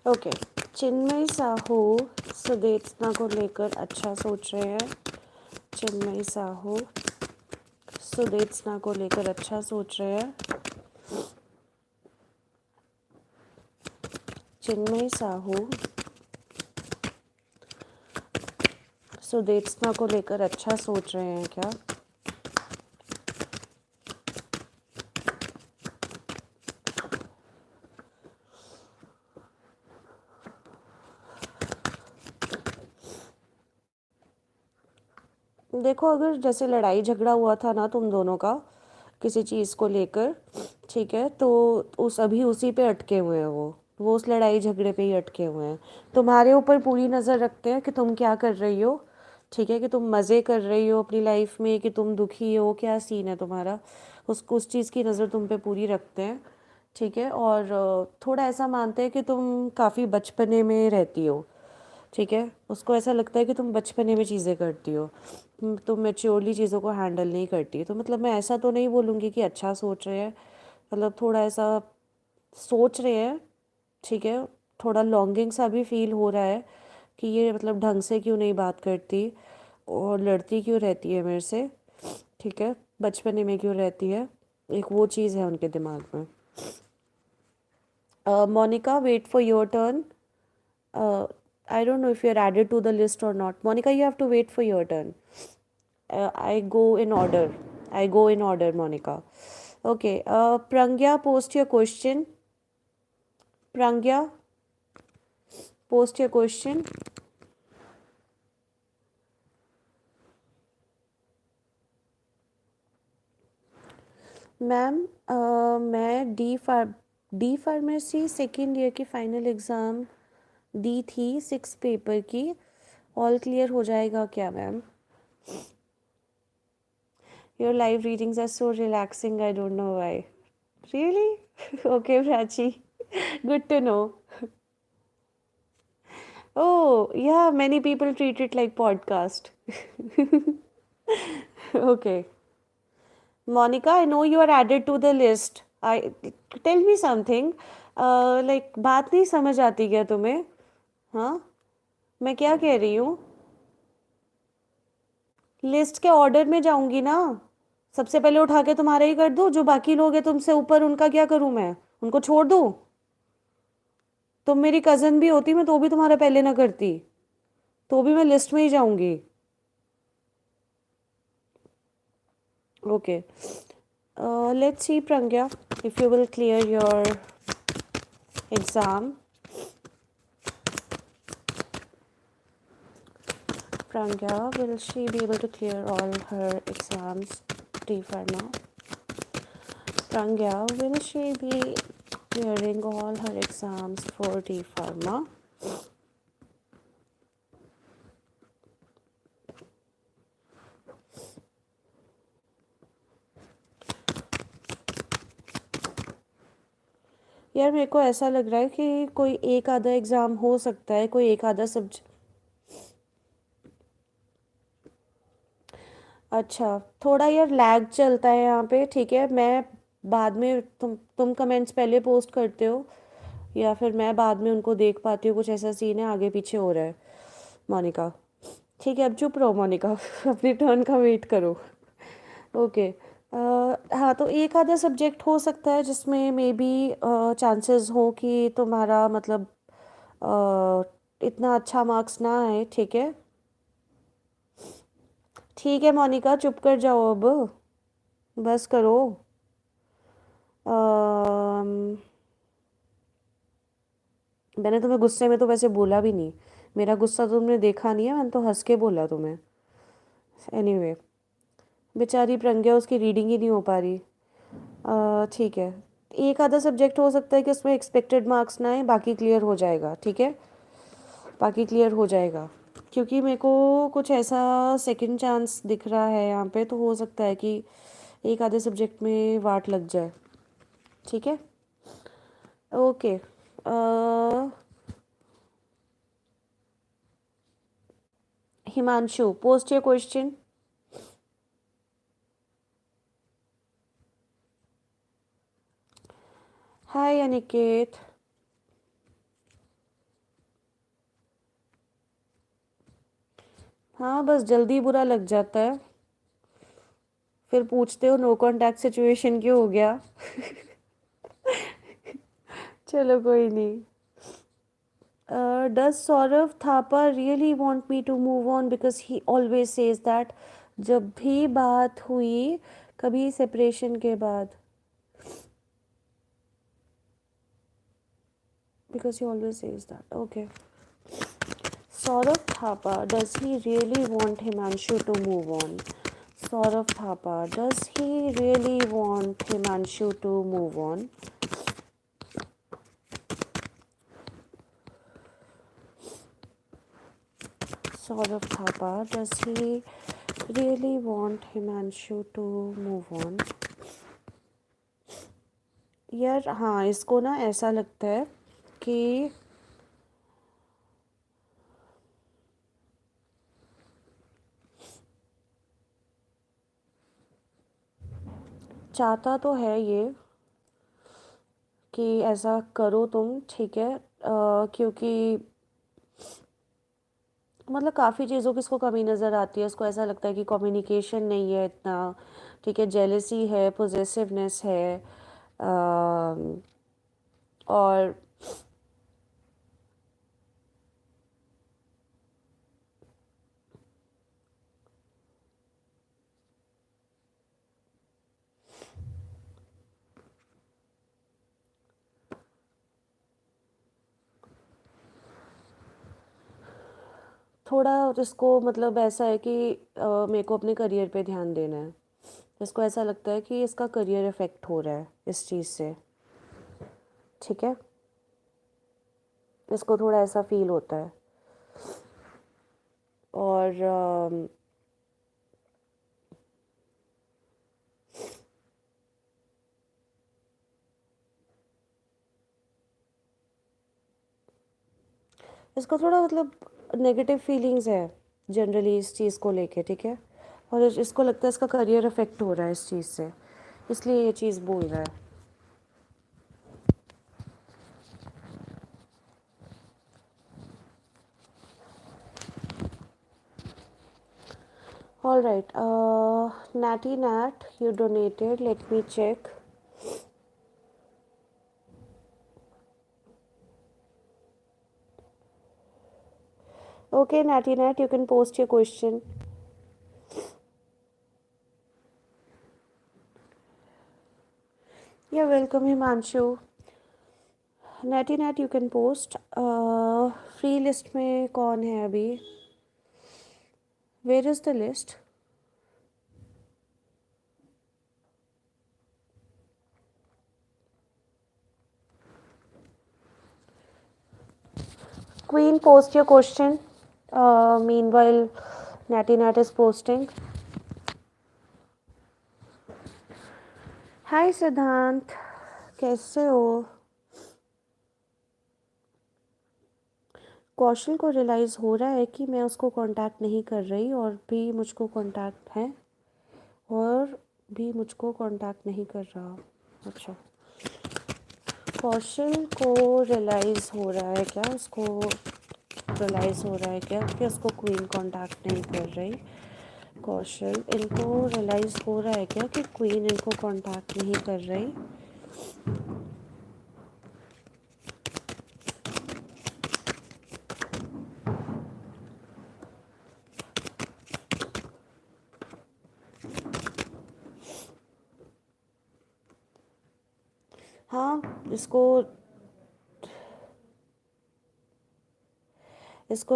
Okay Chinmay Sahu Sudetsna को लेकर अच्छा सोच रहे हैं. चिन्मय साहू सुदेत्सना को लेकर अच्छा सोच रहे हैं. चिन्मय साहू सुदेत्सना को लेकर अच्छा सोच रहे हैं क्या? देखो, अगर जैसे लड़ाई झगड़ा हुआ था ना तुम दोनों का किसी चीज़ को लेकर, ठीक है, तो अभी उसी पे अटके हुए हैं वो उस लड़ाई झगड़े पे ही अटके हुए हैं. तुम्हारे ऊपर पूरी नज़र रखते हैं कि तुम क्या कर रही हो, ठीक है, कि तुम मज़े कर रही हो अपनी लाइफ में, कि तुम दुखी हो, क्या सीन है तुम्हारा, उस चीज़ की नज़र तुम पे पूरी रखते हैं, ठीक है, और थोड़ा ऐसा मानते हैं कि तुम काफ़ी बचपने में रहती हो। ठीक है, उसको ऐसा लगता है कि तुम बचपने में चीज़ें करती हो, तुम मैच्योरली चीज़ों को हैंडल नहीं करती। तो मतलब मैं ऐसा तो नहीं बोलूँगी कि अच्छा सोच रहे हैं, मतलब थोड़ा ऐसा सोच रहे हैं। ठीक है, थोड़ा लॉन्गिंग सा भी फील हो रहा है कि ये मतलब ढंग से क्यों नहीं बात करती और लड़ती क्यों रहती है मेरे से। ठीक है, बचपने में क्यों रहती है, एक वो चीज़ है उनके दिमाग में। Monica, wait for your turn. I don't know if you're added to the list or not. Monica, you have to wait for your turn. I go in order. I go in order, Monica. Okay. Prangya, post your question. Prangya, post your question. Ma'am, मैं D pharmacy second year की final exam दी थी 6 paper की। All clear हो जाएगा क्या ma'am? Your live readings are so relaxing, I don't know why. Really? Okay Prachi, good to know. Oh, yeah, many people treat it like podcast. Okay. Monica, I know you are added to the list. I tell me something. Like बात नहीं समझ आती क्या तुम्हें? हाँ, मैं क्या कह रही हूँ? लिस्ट के ऑर्डर में जाऊंगी ना। सबसे पहले उठा के तुम्हारा ही कर दूँ, जो बाकी लोग हैं तुमसे ऊपर उनका क्या करूँ मैं? उनको छोड़ दूँ? तुम मेरी कज़न भी होती, मैं तो भी तुम्हारा पहले ना करती, तो भी मैं लिस्ट में ही जाऊंगी. Okay. Let's see, Prangya, if you will clear your exam. Prangya, will she be able to clear all her exams, D Pharma? Prangya, will she be clearing all her exams for D Pharma? यार मेरे को ऐसा लग रहा है कि कोई एक आधा एग्ज़ाम हो सकता है, कोई एक आधा सब्जेक्ट. अच्छा, थोड़ा यार लैग चलता है यहाँ पे. ठीक है, मैं बाद में तुम कमेंट्स पहले पोस्ट करते हो या फिर मैं बाद में उनको देख पाती हूँ, कुछ ऐसा सीन है, आगे पीछे हो रहा है. मोनिका, ठीक है, अब चुप रहो मोनिका. अपनी टर्न का वेट करो. ओके. हाँ, तो एक आधा सब्जेक्ट हो सकता है जिसमें मे बी चांसेस हो कि तुम्हारा मतलब इतना अच्छा मार्क्स ना आए. ठीक है, ठीक है मोनिका, चुप कर जाओ अब, बस करो. अम, मैंने तुम्हें गुस्से में तो वैसे बोला भी नहीं. मेरा गुस्सा तो तुमने देखा नहीं है, मैंने तो हंस के बोला तुम्हें. एनीवे, बेचारी प्रज्ञा, उसकी रीडिंग ही नहीं हो पा रही. ठीक है, एक आधा सब्जेक्ट हो सकता है कि उसमें एक्सपेक्टेड मार्क्स ना आए, बाकी क्लियर हो जाएगा. ठीक है, बाकी क्लियर हो जाएगा, क्योंकि मेरे को कुछ ऐसा सेकंड चांस दिख रहा है यहाँ पे, तो हो सकता है कि एक आधे सब्जेक्ट में वाट लग जाए. ठीक है, okay. Himanshu, post your question. Hi Aniket. हाँ, बस जल्दी बुरा लग जाता है, फिर पूछते हो नो कॉन्टैक्ट सिचुएशन क्यों हो गया. चलो कोई नहीं. Does Saurav Thapa really want me to move on, because he always says that. जब भी बात हुई कभी सेपरेशन के बाद, because he always says that. Okay. Saurav Thapa, does he really want Himanshu to move on? Saurav Thapa, does he really want Himanshu to move on? Saurav Thapa, does he really want Himanshu to move on? यार हाँ, इसको ना ऐसा लगता है कि चाहता तो है ये कि ऐसा करो तुम, ठीक है, क्योंकि मतलब काफ़ी चीज़ों की इसको कमी नज़र आती है। इसको ऐसा लगता है कि कम्युनिकेशन नहीं है इतना, ठीक है, जेलसी है, पोजेसिवनेस है, और थोड़ा इसको मतलब ऐसा है कि मेरे को अपने करियर पे ध्यान देना है। इसको ऐसा लगता है कि इसका करियर इफ़ेक्ट हो रहा है इस चीज़ से, ठीक है, इसको थोड़ा ऐसा फील होता है। और इसको थोड़ा मतलब नेगेटिव फीलिंग्स है जनरली इस चीज़ को लेके, ठीक है, और इसको लगता है इसका करियर इफ़ेक्ट हो रहा है इस चीज़ से, इसलिए ये चीज़ बोल रहा है। All right, Natty Nat, you donated. Let me check. Okay, Natty Nat, you can post your question. You're welcome, Himanshu. Natty Nat, you can post. Free list में कौन है अभी? Where is the list? Queen, post your question. Meanwhile, Natty Nat is posting. Hi सिद्धांत, कैसे हो? कौशल को realise हो रहा है कि मैं उसको कांटेक्ट नहीं कर रही और भी मुझको कांटेक्ट है और भी मुझको कांटेक्ट नहीं कर रहा। अच्छा, कौशल को रियलाइज़ हो रहा है क्या, उसको रियलाइज़ हो रहा है क्या कि उसको क्वीन कांटेक्ट नहीं कर रही? कौशल, इनको रियलाइज़ हो रहा है क्या कि क्वीन इनको कांटेक्ट नहीं कर रही? हाँ, इसको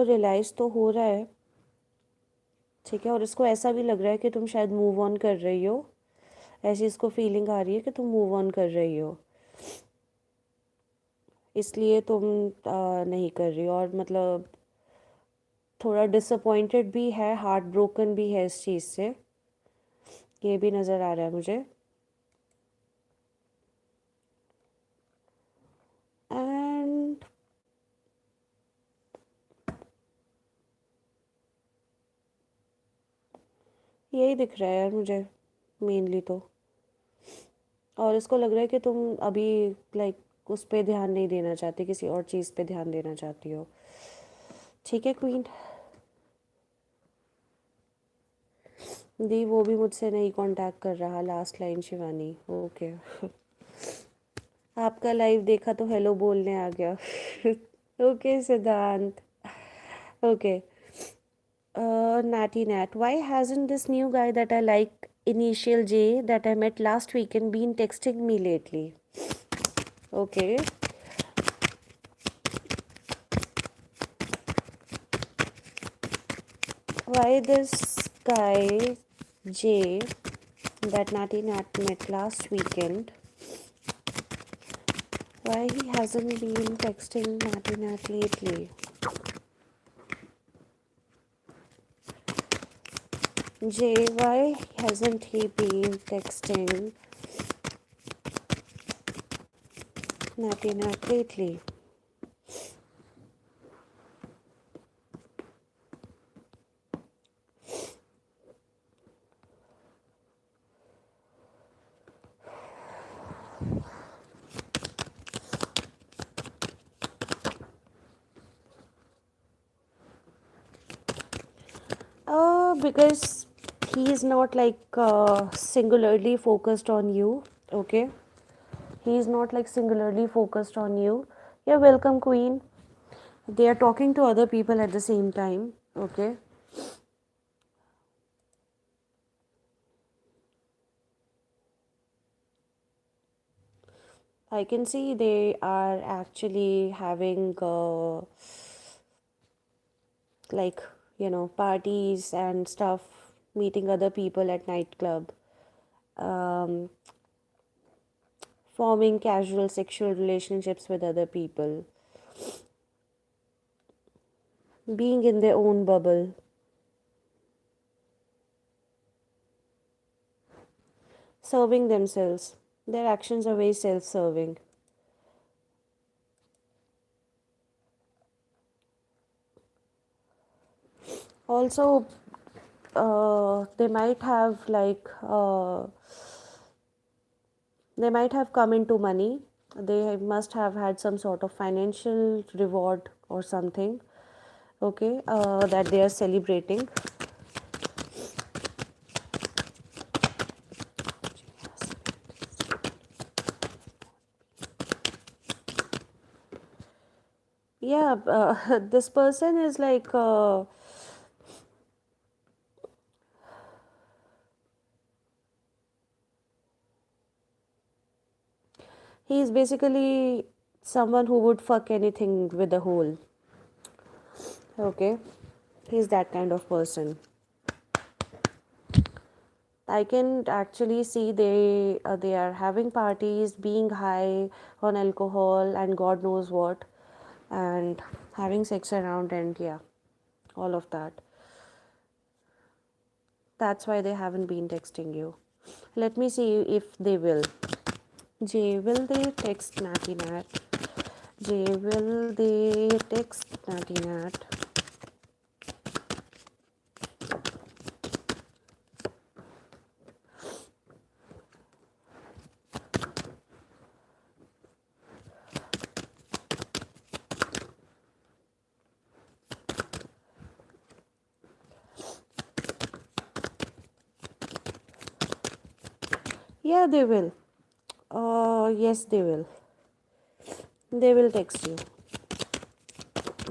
रियलाइज़ तो हो रहा है, ठीक है, और इसको ऐसा भी लग रहा है कि तुम शायद मूव ऑन कर रही हो। ऐसी इसको फीलिंग आ रही है कि तुम मूव ऑन कर रही हो, इसलिए तुम नहीं कर रही हो, और मतलब थोड़ा डिसअपॉइंटेड भी है, हार्ट ब्रोकन भी है इस चीज़ से, ये भी नज़र आ रहा है मुझे। एंड यही दिख रहा है यार मुझे मेनली तो, और इसको लग रहा है कि तुम अभी लाइक उस पर ध्यान नहीं देना चाहती, किसी और चीज़ पे ध्यान देना चाहती हो, ठीक है क्वीन दी। वो भी मुझसे नहीं कांटेक्ट कर रहा, लास्ट लाइन शिवानी। ओके, आपका लाइव देखा तो हेलो बोलने आ गया। ओके सिद्धांत, okay. Natty Nat, why hasn't this new guy that I like, Initial J, that I met last weekend, been texting me lately? Okay. Why this guy J that Natty Nat met last weekend, why he hasn't been texting Natty Nat lately? J, why hasn't he been texting Natty Nat lately? Because he is not like singularly focused on you, okay? He is not like singularly focused on you. You're welcome, Queen. They are talking to other people at the same time, okay? I can see they are actually having like, parties and stuff, meeting other people at nightclub, um, forming casual sexual relationships with other people, being in their own bubble, serving themselves. Their actions are very self serving. Also, they might have they might have come into money. They must have had some sort of financial reward or something, okay, that they are celebrating. Yeah, this person is like he is basically someone who would fuck anything with a hole. Okay, he's that kind of person. I can actually see they are having parties, being high on alcohol and God knows what, and having sex around, and yeah, all of that. That's why they haven't been texting you. Let me see if they will. Jay, will they text Natty Nat? Jay, will they text Natty Nat? Yeah, they will. Yes, they will. They will text you.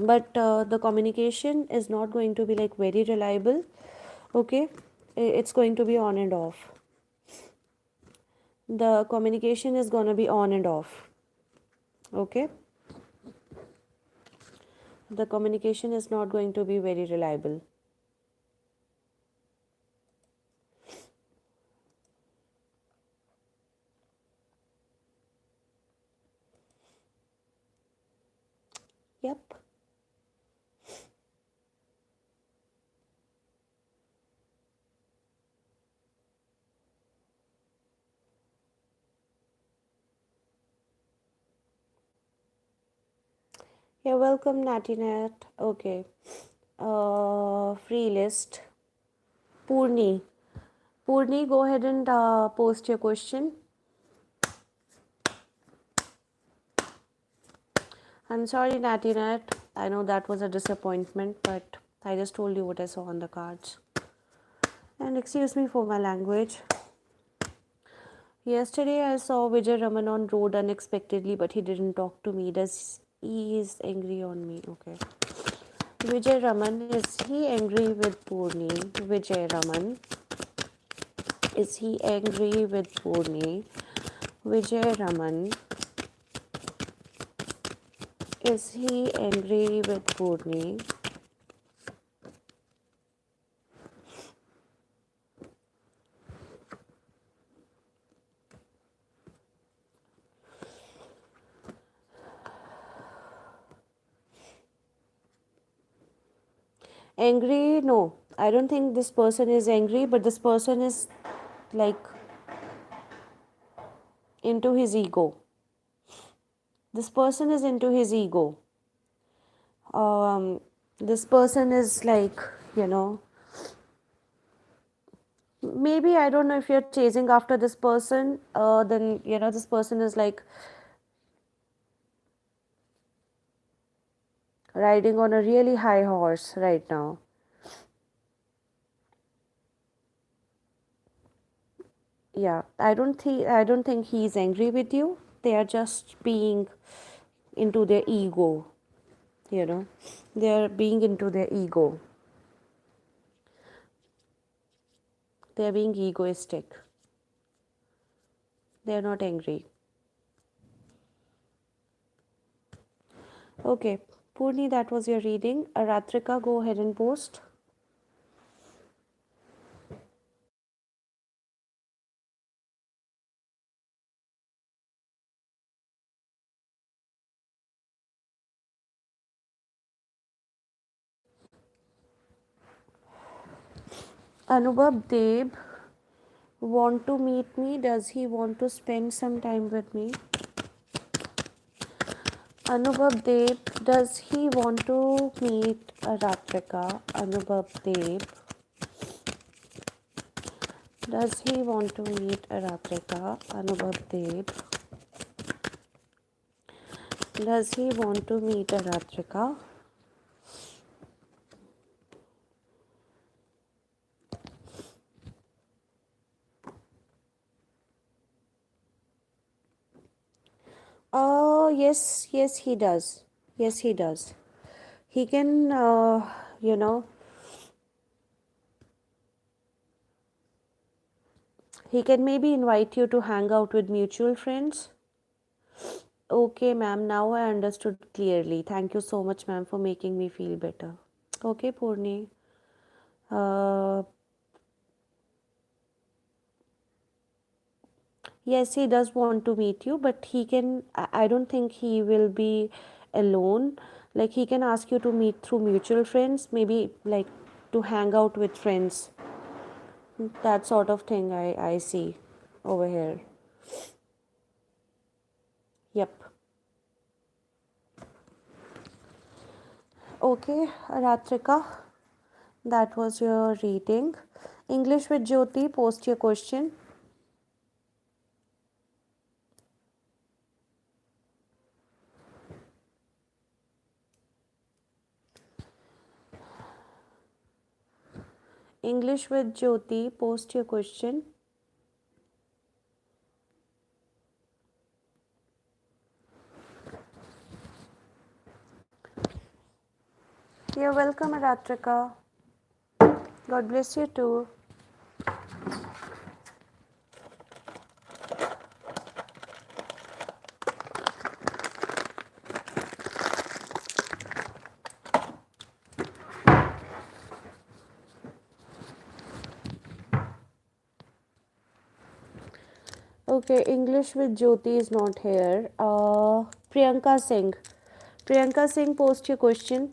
But the communication is not going to be like very reliable. Okay, it's going to be on and off. The communication is going to be on and off. Okay, the communication is not going to be very reliable. Yep. You're welcome, Natty Nat. Okay. Free list. Purni. Purni, go ahead and post your question. I'm sorry, Natty Nat. I know that was a disappointment, but I just told you what I saw on the cards. And excuse me for my language. Yesterday I saw Vijay Raman on road unexpectedly, but he didn't talk to me. Does he is angry on me? Okay. Vijay Raman, is he angry with Purni? Vijay Raman, is he angry with Purni? Vijay Raman, is he angry with Purni? Angry? No. I don't think this person is angry, but this person is like into his ego. This person is into his ego. This person is like, you know, maybe I don't know if you're chasing after this person, then, you know, this person is like riding on a really high horse right now. Yeah, I don't think he's angry with you. They are just being into their ego, you know. They are being into their ego. They are being egoistic. They are not angry. Okay, Purni, that was your reading. Ratrika, go ahead and post. Anubhav Deb want to meet me. Does he want to spend some time with me? Anubhav Deb, does he want to meet Ratrika? Anubhav Deb, does he want to meet Ratrika? Anubhav Deb, does he want to meet Ratrika? Yes, yes, he does. Yes, he does. He can, you know, he can maybe invite you to hang out with mutual friends. Okay, ma'am, now I understood clearly. Thank you so much, ma'am, for making me feel better. Okay, Purni. Uh, yes, he does want to meet you, but he can, I don't think he will be alone. Like, he can ask you to meet through mutual friends, maybe like to hang out with friends. That sort of thing I see over here. Yep. Okay, Ratrika, that was your reading. English with Jyoti, post your question. English with Jyoti, post your question. You're welcome, Ratrika. God bless you too. Okay, English with Jyoti is not here. Priyanka Singh. Priyanka Singh, post your question.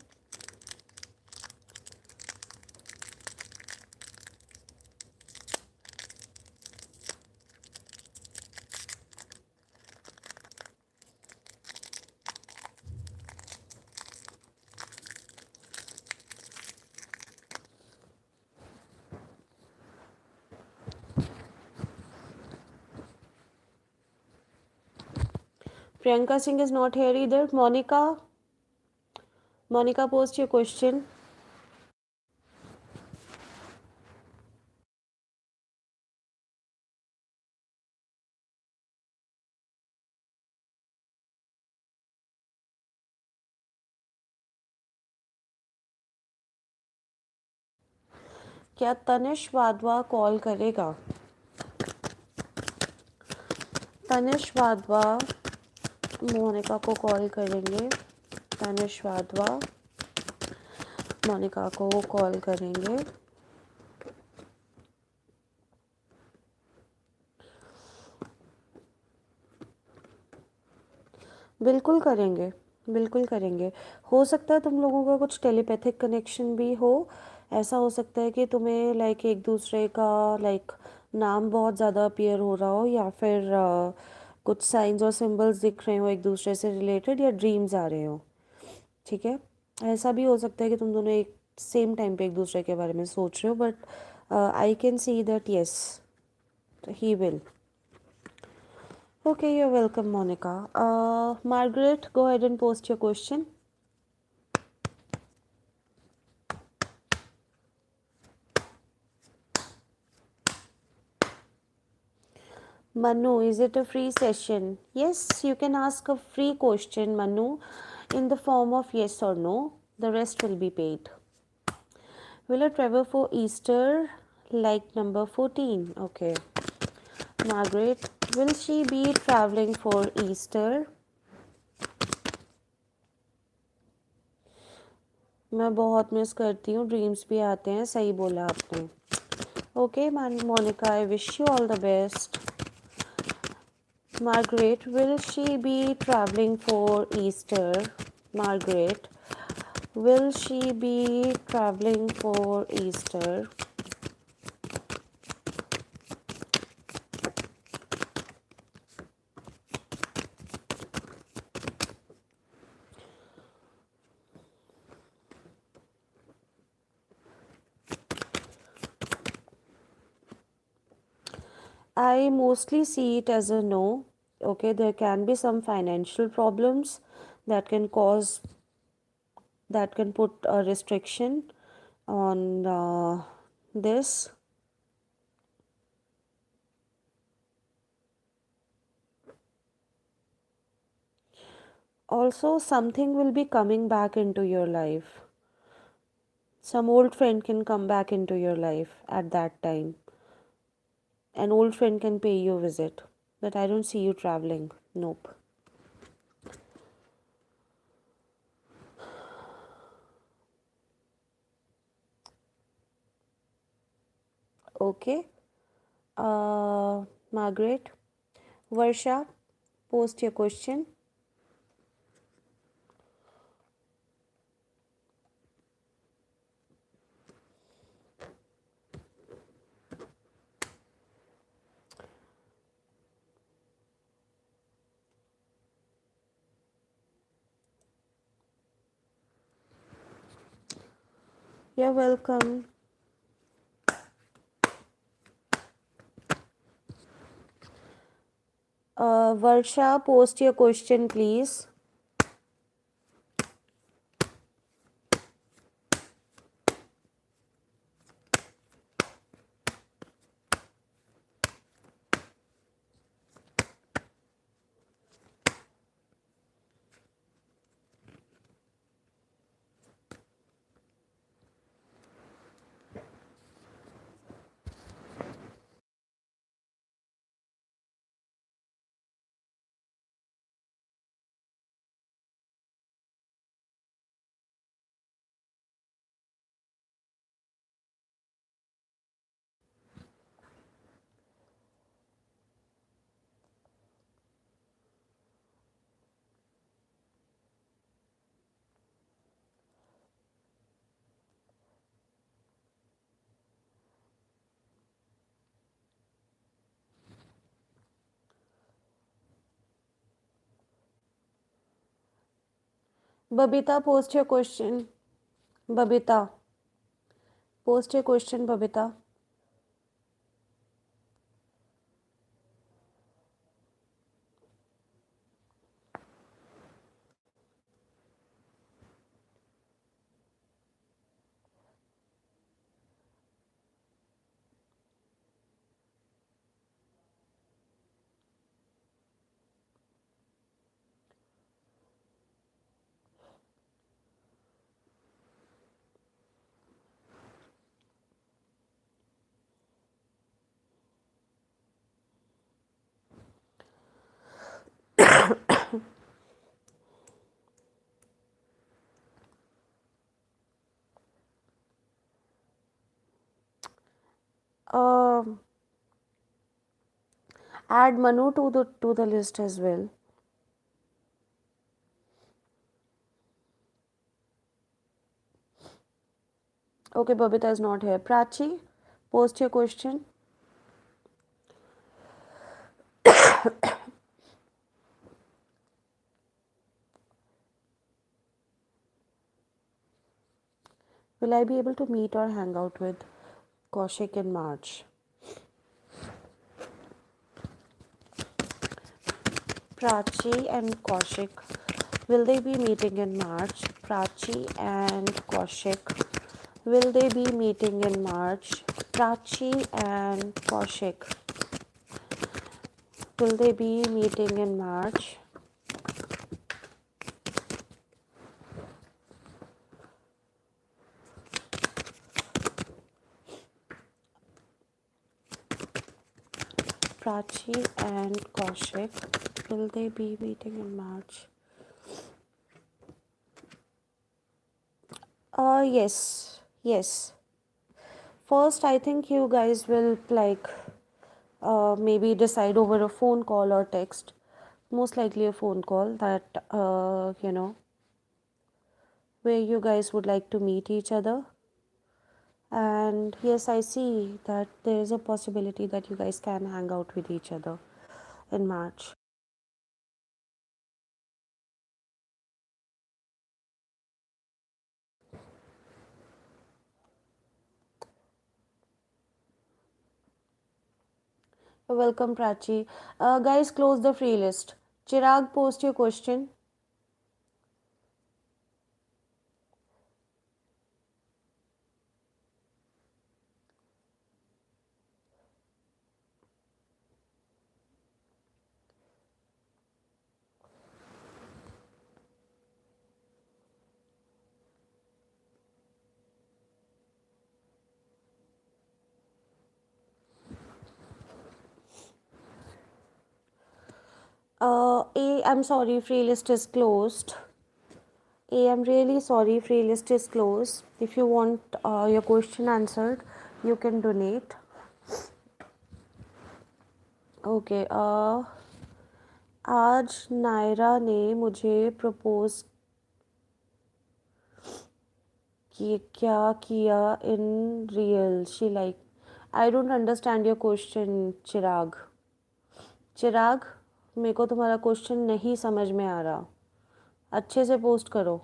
Priyanka Singh is not here either. Monica. Monica, post your question. क्या Tanish Wadhwa call करेगा? तनिष वाधवा मोनिका को call करेंगे. तनिष वाधवा मोनिका को call करेंगे. बिल्कुल करेंगे, बिल्कुल करेंगे. हो सकता है तुम लोगों का कुछ टेलीपैथिक कनेक्शन भी हो. ऐसा हो सकता है कि तुम्हें लाइक एक दूसरे का लाइक नाम बहुत ज़्यादा अपीयर हो रहा हो, या फिर कुछ साइंस और सिंबल्स दिख रहे हो एक दूसरे से रिलेटेड, या ड्रीम्स आ रहे हो, ठीक है। ऐसा भी हो सकता है कि तुम दोनों एक सेम टाइम पे एक दूसरे के बारे में सोच रहे हो, but I can see that yes he will. Okay, you're welcome, Monica. Margaret, go ahead and post your question. Manu, is it a free session? Yes, you can ask a free question, Manu, in the form of yes or no. The rest will be paid. Will I travel for Easter? Like number 14. Okay. Margaret, will she be traveling for Easter? मैं बहुत miss करती हूँ, dreams भी आते हैं, सही बोला आपने. Okay, Monica, I wish you all the best. Margaret, will she be traveling for Easter? Margaret, will she be traveling for Easter? I mostly see it as a no. Okay, there can be some financial problems that can cause, that can put a restriction on this. Also, something will be coming back into your life. Some old friend can come back into your life at that time. An old friend can pay you a visit, but I don't see you traveling. Nope. Okay. Margaret, Varsha, post your question. You're welcome. Varsha, post your question, please. Babita, post your question. Babita, post your question, Babita. Um, Add Manu to the list as well. Okay, Babita is not here. Prachi, post your question. Will I be able to meet or hang out with Kaushik in March? Prachi and Kaushik. Will they be meeting in March? Prachi and Kaushik. Will they be meeting in March? Prachi and Kaushik. Will they be meeting in March? Prachi and Kaushik. Will they be meeting in March? Yes. Yes. First, I think you guys will maybe decide over a phone call or text. Most likely a phone call that, where you guys would like to meet each other. And yes, I see that there is a possibility that you guys can hang out with each other in March. Welcome, Prachi. Guys, close the free list. Chirag, post your question. I'm sorry, free list is closed. I'm really sorry, free list is closed. If you want your question answered, you can donate. Okay. आज नायरा ने मुझे propose क्या किया in real she like I don't understand your question Chirag Chirag मेरे को तुम्हारा question नहीं समझ में आ रहा अच्छे से पोस्ट करो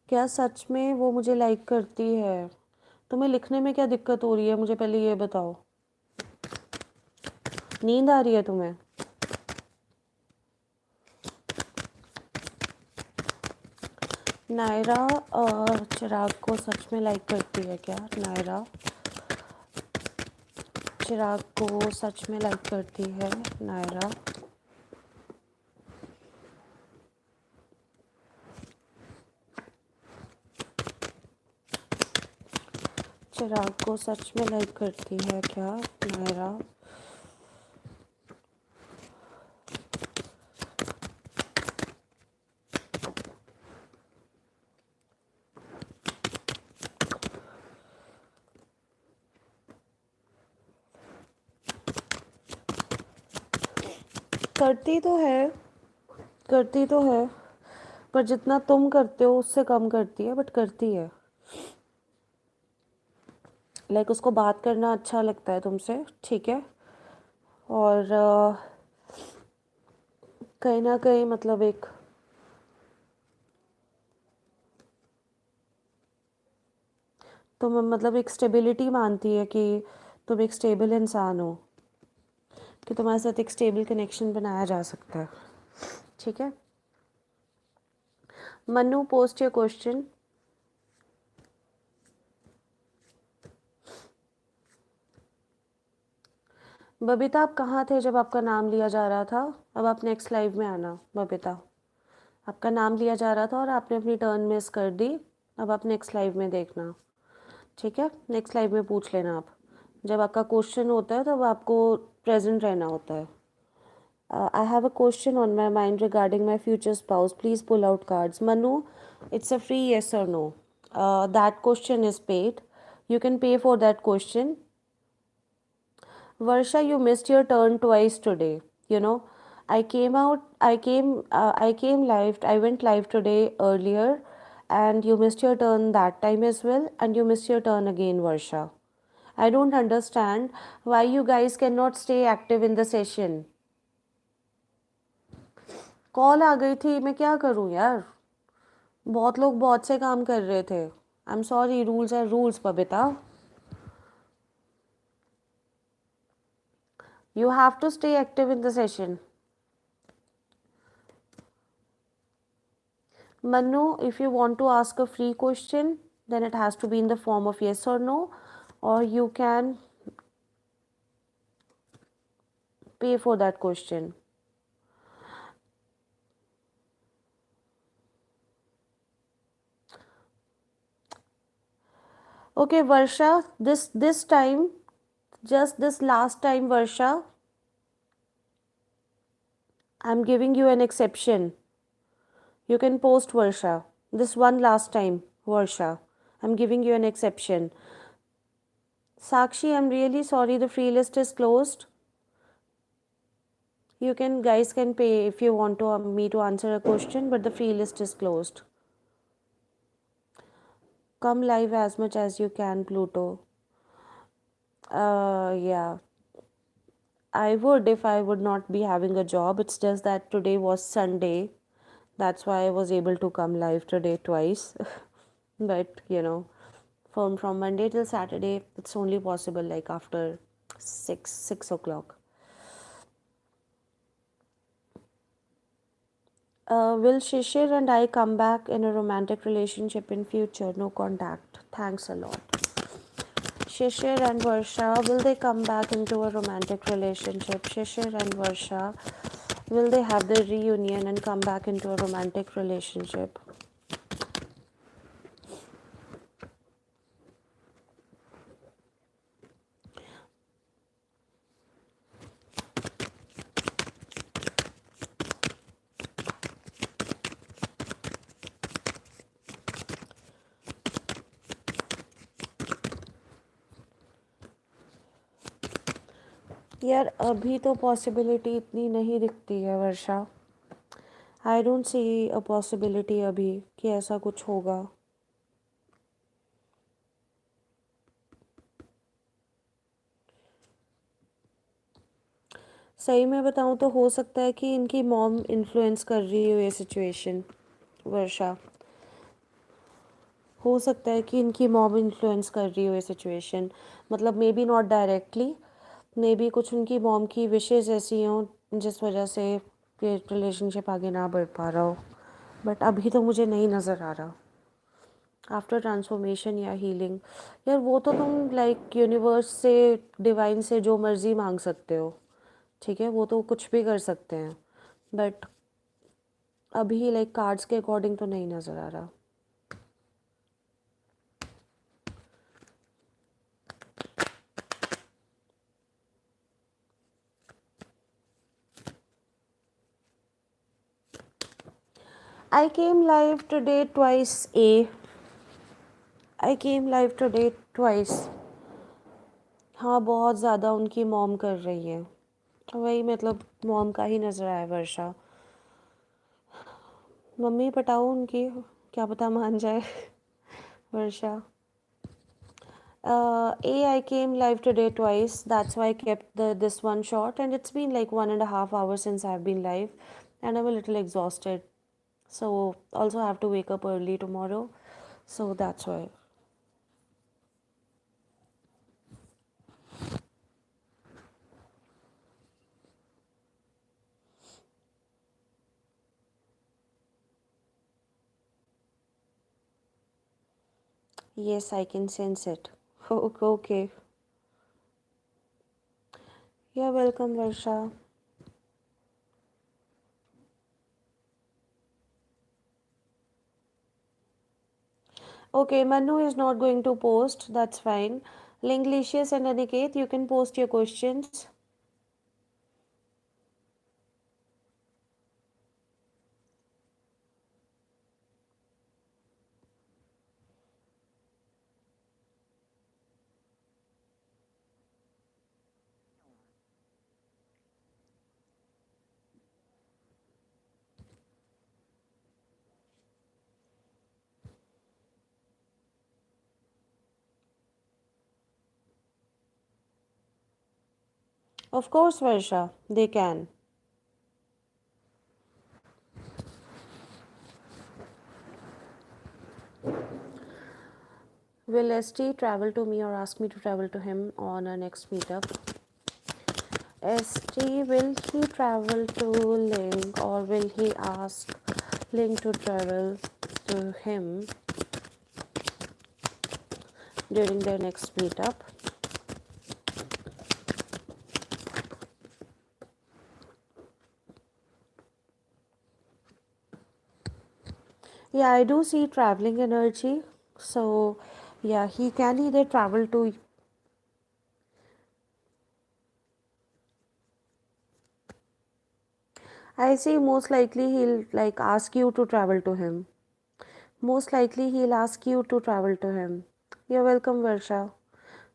क्या सच में वो मुझे लाइक करती है तुम्हें लिखने में क्या दिक्कत हो रही है मुझे पहले ये बताओ नींद आ रही है तुम्हें नायरा चिराग को सच में लाइक करती है क्या नायरा चिराग को सच में लाइक करती है नायरा चिराग को सच में लाइक करती है क्या नायरा करती तो है करती तो है पर जितना तुम करते हो उससे कम करती है बट करती है लाइक उसको बात करना अच्छा लगता है तुमसे ठीक है और कहीं ना कहीं मतलब एक तुम मतलब एक स्टेबिलिटी मानती है कि तुम एक स्टेबल इंसान हो कि तुम्हारे साथ एक स्टेबल कनेक्शन बनाया जा सकता है ठीक है Manu post your question Babita आप कहाँ थे जब आपका नाम लिया जा रहा था अब आप नेक्स्ट लाइव में आना बबीता आपका नाम लिया जा रहा था और आपने अपनी टर्न मिस कर दी अब आप नेक्स्ट लाइव में देखना ठीक है नेक्स्ट लाइव में पूछ लेना आप जब आपका क्वेश्चन होता है तब आपको प्रेजेंट रहना होता है I have a question on my mind regarding my future spouse. Please pull out cards. Manu, it's a free yes or no. That question is paid. You can pay for that question. Varsha, you missed your turn twice today. You know, I came live. I went live today earlier, and you missed your turn that time as well, and you missed your turn again, Varsha. I don't understand why you guys cannot stay active in the session. Call आ गई थी, मैं क्या करूं यार? बहुत लोग बहुत से काम कर रहे थे. I am sorry, rules are rules Babita. You have to stay active in the session. Manu, if you want to ask a free question, then it has to be in the form of yes or no, or you can pay for that question. Okay, Varsha, this time, just this last time, Varsha, I'm giving you an exception. You can post, Varsha. This one last time, Varsha. I'm giving you an exception. Sakshi, I'm really sorry, the free list is closed. You can guys can pay if you want to me to answer a question, but the free list is closed. Come live as much as you can, Pluto. Yeah, I would if I would not be having a job. It's just that today was Sunday. That's why I was able to come live today twice. But from Monday till Saturday, it's only possible like after 6 o'clock. Will Shishir and I come back in a romantic relationship in future? No contact. Thanks a lot. Shishir and Varsha, will they come back into a romantic relationship? Shishir and Varsha, will they have the reunion and come back into a romantic relationship? यार अभी तो possibility इतनी नहीं दिखती है वर्षा. I don't see a possibility अभी कि ऐसा कुछ होगा. सही में बताऊँ तो हो सकता है कि इनकी मॉम इन्फ्लुएंस कर रही हो ये सिचुएशन. वर्षा, हो सकता है कि इनकी मॉम इन्फ्लुएंस कर रही हो ये सिचुएशन. मतलब may be not directly, may be कुछ उनकी मॉम की विशेज़ ऐसी हों जिस वजह से ये रिलेशनशिप आगे ना बढ़ पा रहा हो. बट अभी तो मुझे नहीं नज़र आ रहा. आफ्टर ट्रांसफॉर्मेशन या हीलिंग, यार वो तो तुम लाइक यूनिवर्स से, डिवाइन से जो मर्ज़ी मांग सकते हो. ठीक है, वो तो कुछ भी कर सकते हैं. बट अभी लाइक कार्ड्स के अकॉर्डिंग तो नहीं नज़र आ रहा. I came live today twice. I came live today twice. हाँ, बहुत ज़्यादा उनकी मॉम कर रही है. वही मतलब मॉम का ही नज़र आया वर्षा. मम्मी पटाओ उनकी, क्या पता मान जाए. वर्षा. I came live today twice. That's why I kept this one short, and it's been like 1.5 hours since I've been live, and I'm a little exhausted. So also I have to wake up early tomorrow. So that's why. Yes, I can sense it. Okay. You're welcome, Varsha. Okay, Manu is not going to post. That's fine. Linglicious and Aniket, you can post your questions. Of course, Varsha, they can. Will ST travel to me or ask me to travel to him on our next meetup? ST, will he travel to Ling or will he ask Ling to travel to him during their next meetup? Yeah, I do see traveling energy. So, yeah, he can either travel to. I see most likely he'll like ask you to travel to him. Most likely he'll ask you to travel to him. You're welcome, Varsha,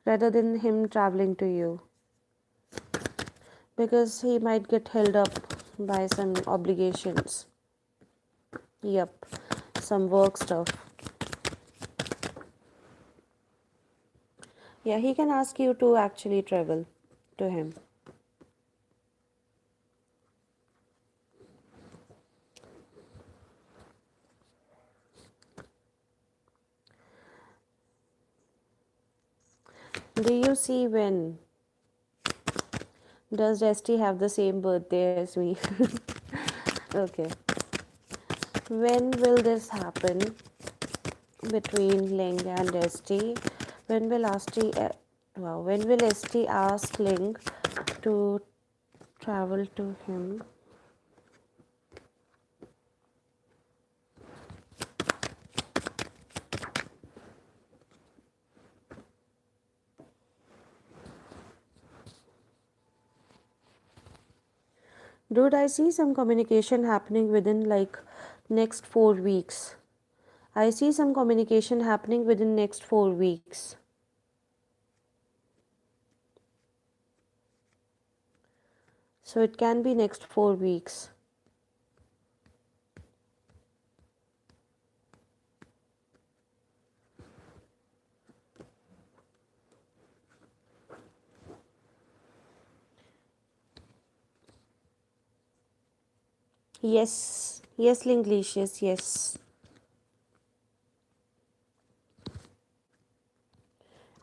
rather than him traveling to you. Because he might get held up by some obligations. Yep, some work stuff. Yeah, he can ask you to actually travel to him. Do you see when? Does Desti have the same birthday as me? Okay. When will this happen between Ling and Desti? When will ST, when will ST ask Ling to travel to him? Dude, I see some communication happening within like next 4 weeks. I see some communication happening within next 4 weeks. So it can be next 4 weeks. Yes, yes, Linglicious, yes.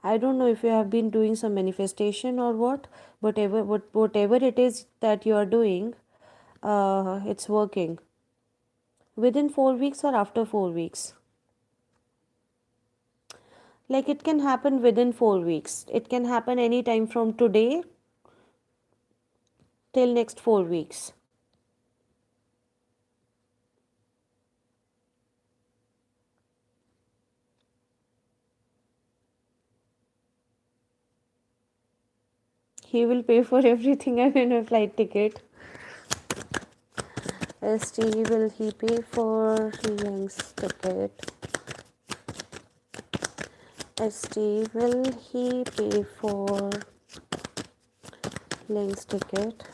I don't know if you have been doing some manifestation or what, whatever it is that you are doing, it's working. Within 4 weeks or after 4 weeks? Like it can happen within 4 weeks. It can happen anytime from today till next 4 weeks. He will pay for everything I mean a flight ticket. ST, will he pay for Link's ticket? ST, will he pay for Link's ticket?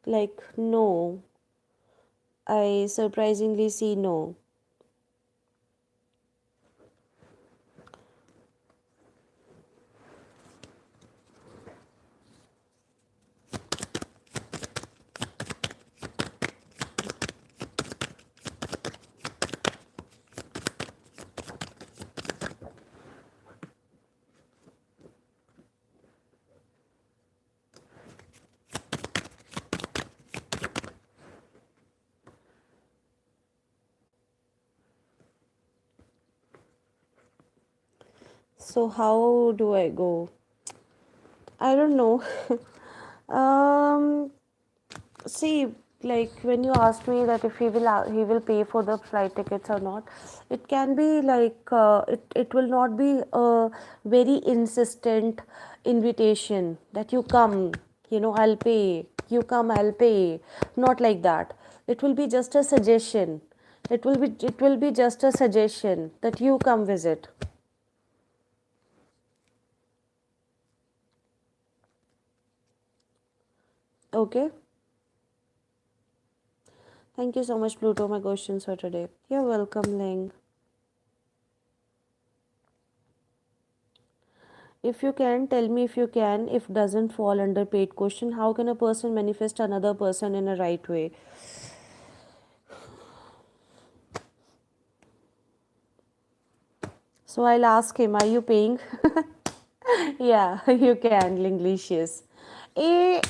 Like no. I surprisingly see no. So how do I go? I don't know. um See, like when you asked me that if he will pay for the flight tickets or not, it can be like it will not be a very insistent invitation that you come, I'll pay, you come, I'll pay, not like that. It will be just a suggestion. It will be just a suggestion that you come visit. Okay. Thank you so much, Pluto. My questions for today. You're welcome, Ling. If you can, tell me if you can, if doesn't fall under paid question, how can a person manifest another person in a right way? So I'll ask him, are you paying? Yeah, you can, Linglicious. A,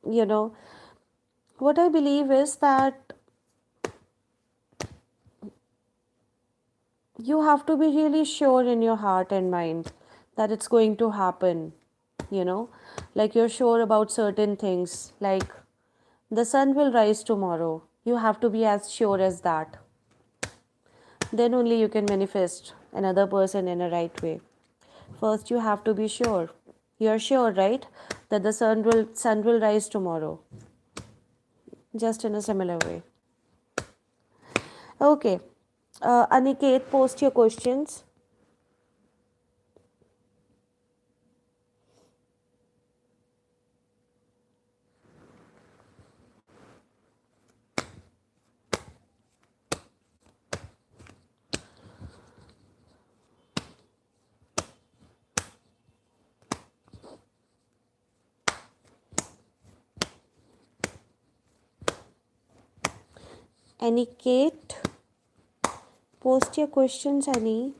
you know, what I believe is that you have to be really sure in your heart and mind that it's going to happen, you know, like you're sure about certain things, like the sun will rise tomorrow. You have to be as sure as that. Then only you can manifest another person in a right way. First, you have to be sure. You're sure, right, that the sun will rise tomorrow. Just in a similar way. Okay. Aniket, post your questions. Aniket, post your questions, Annie.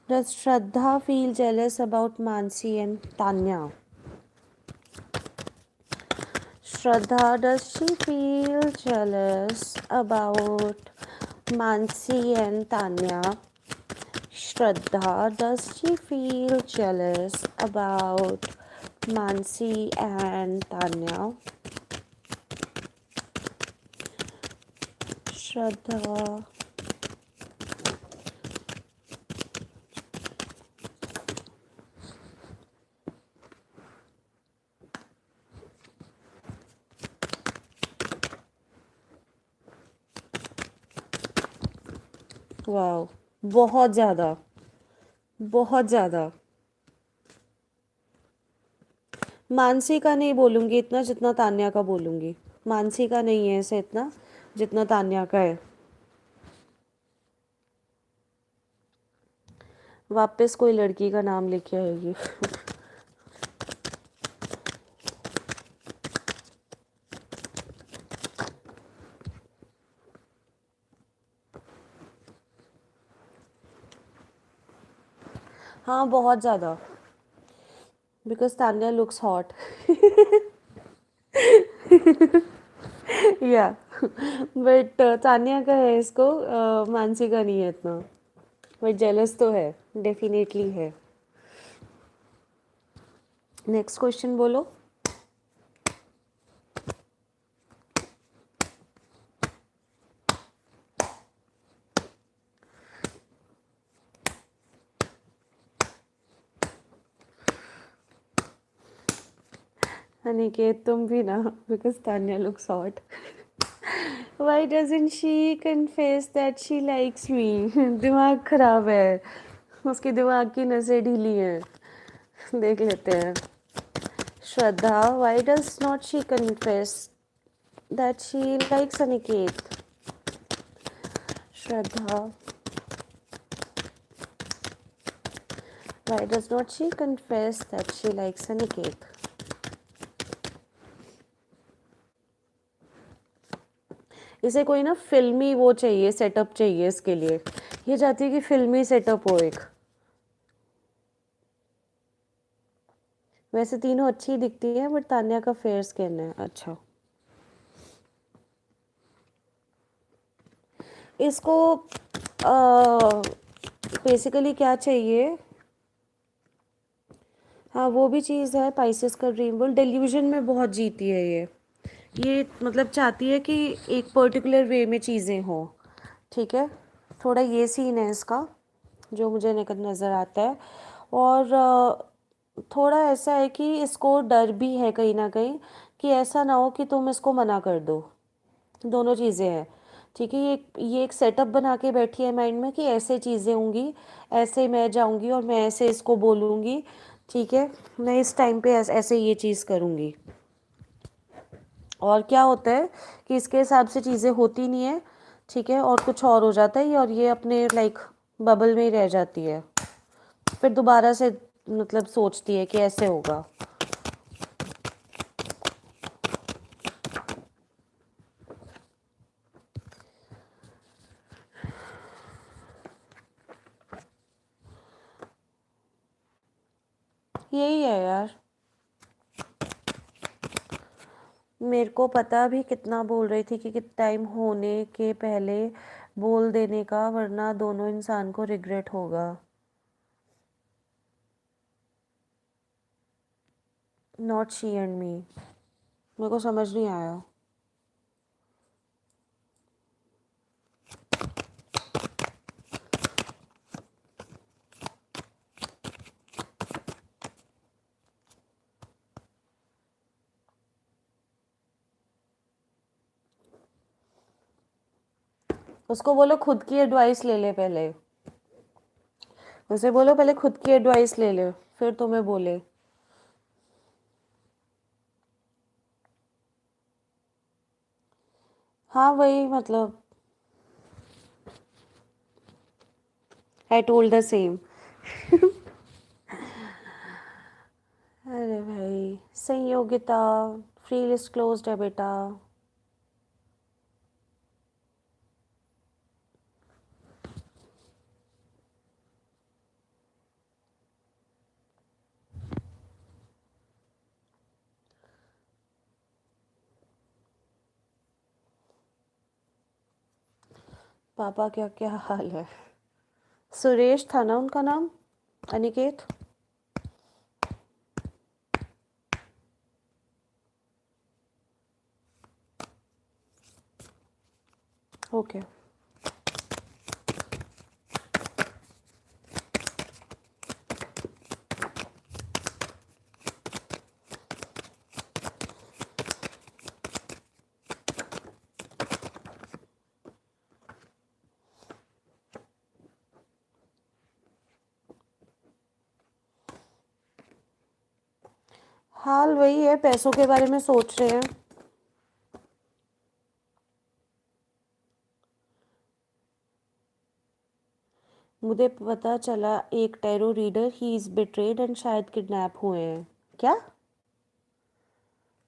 Does Shraddha feel jealous about Mansi and Tanya? Shraddha, does she feel jealous about Mansi and Tanya? Shraddha, does she feel jealous about Mansi and Tanya? Shraddha. वाह, बहुत ज़्यादा, बहुत ज़्यादा. मानसी का नहीं बोलूँगी इतना जितना तान्या का बोलूँगी. मानसी का नहीं है ऐसे इतना जितना तान्या का है. वापस कोई लड़की का नाम लेके आएगी. हाँ, बहुत ज़्यादा. Because Tanya looks hot. Yeah. But Tanya का है इसको, मानसी का नहीं है इतना. बट जेलस तो है, डेफिनेटली है. नेक्स्ट क्वेश्चन बोलो. अनिकेत तुम भी ना, because Tanya looks hot. Why doesn't she confess that she likes me? दिमाग खराब है, उसके दिमाग की नसें ढीली हैं. देख लेते हैं. Shraddha, why does not she confess that she likes Aniket? Shraddha, why does not she confess that she likes Aniket? इसे कोई ना फिल्मी वो चाहिए, सेटअप चाहिए इसके लिए. ये चाहती है कि फिल्मी सेटअप हो एक. वैसे तीनों अच्छी दिखती है बट तान्या का फेयर स्किन है. अच्छा, इसको बेसिकली क्या चाहिए? हाँ, वो भी चीज़ है. पाइसेस का ड्रीम वर्ल्ड डेल्यूजन में बहुत जीती है ये मतलब चाहती है कि एक पर्टिकुलर वे में चीज़ें हों. ठीक है, थोड़ा ये सीन है इसका जो मुझे नज़र आता है. और थोड़ा ऐसा है कि इसको डर भी है कहीं ना कहीं कि ऐसा ना हो कि तुम इसको मना कर दो. दोनों चीज़ें हैं. ठीक है, ये एक सेटअप बना के बैठी है माइंड में कि ऐसे चीज़ें होंगी, ऐसे मैं जाऊंगी और मैं ऐसे इसको बोलूँगी। ठीक है, मैं इस टाइम पे ऐसे ये चीज़ करूँगी। और क्या होता है कि इसके हिसाब से चीज़ें होती नहीं है। ठीक है, और कुछ और हो जाता है, और ये अपने लाइक बबल में ही रह जाती है। फिर दोबारा से मतलब सोचती है कि ऐसे होगा। यही है यार। मेरे को पता भी कितना बोल रही थी कि कितना टाइम होने के पहले बोल देने का, वरना दोनों इंसान को रिग्रेट होगा। Not she and me. मेरे को समझ नहीं आया। उसको बोलो खुद की एडवाइस ले ले पहले। उसे बोलो पहले खुद की एडवाइस ले ले, फिर तुम्हें बोले। हाँ वही मतलब, आई टोल्ड द सेम। अरे भाई, संयोगिता, फ्री लिस्ट क्लोज्ड है बेटा। पापा क्या क्या हाल है। सुरेश था ना उनका नाम, अनिकेत। ओके। हाल वही है, पैसों के बारे में सोच रहे हैं। मुझे पता चला एक tarot reader he is betrayed and शायद किडनैप हुए हैं। क्या?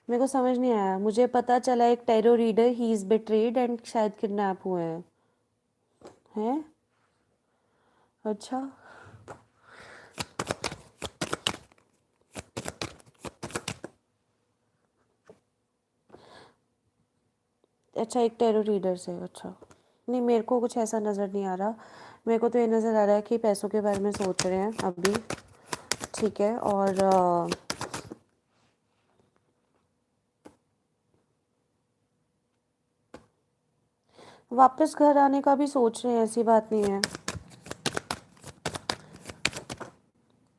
मेरे को समझ नहीं आया। मुझे पता चला एक tarot reader he is betrayed and शायद किडनैप हुए हैं। हैं? अच्छा। अच्छा, एक टैरो रीडर से, अच्छा। नहीं, मेरे को कुछ ऐसा नज़र नहीं आ रहा। मेरे को तो ये नज़र आ रहा है कि पैसों के बारे में सोच रहे हैं अभी। ठीक है, और वापस घर आने का भी सोच रहे हैं, ऐसी बात नहीं है।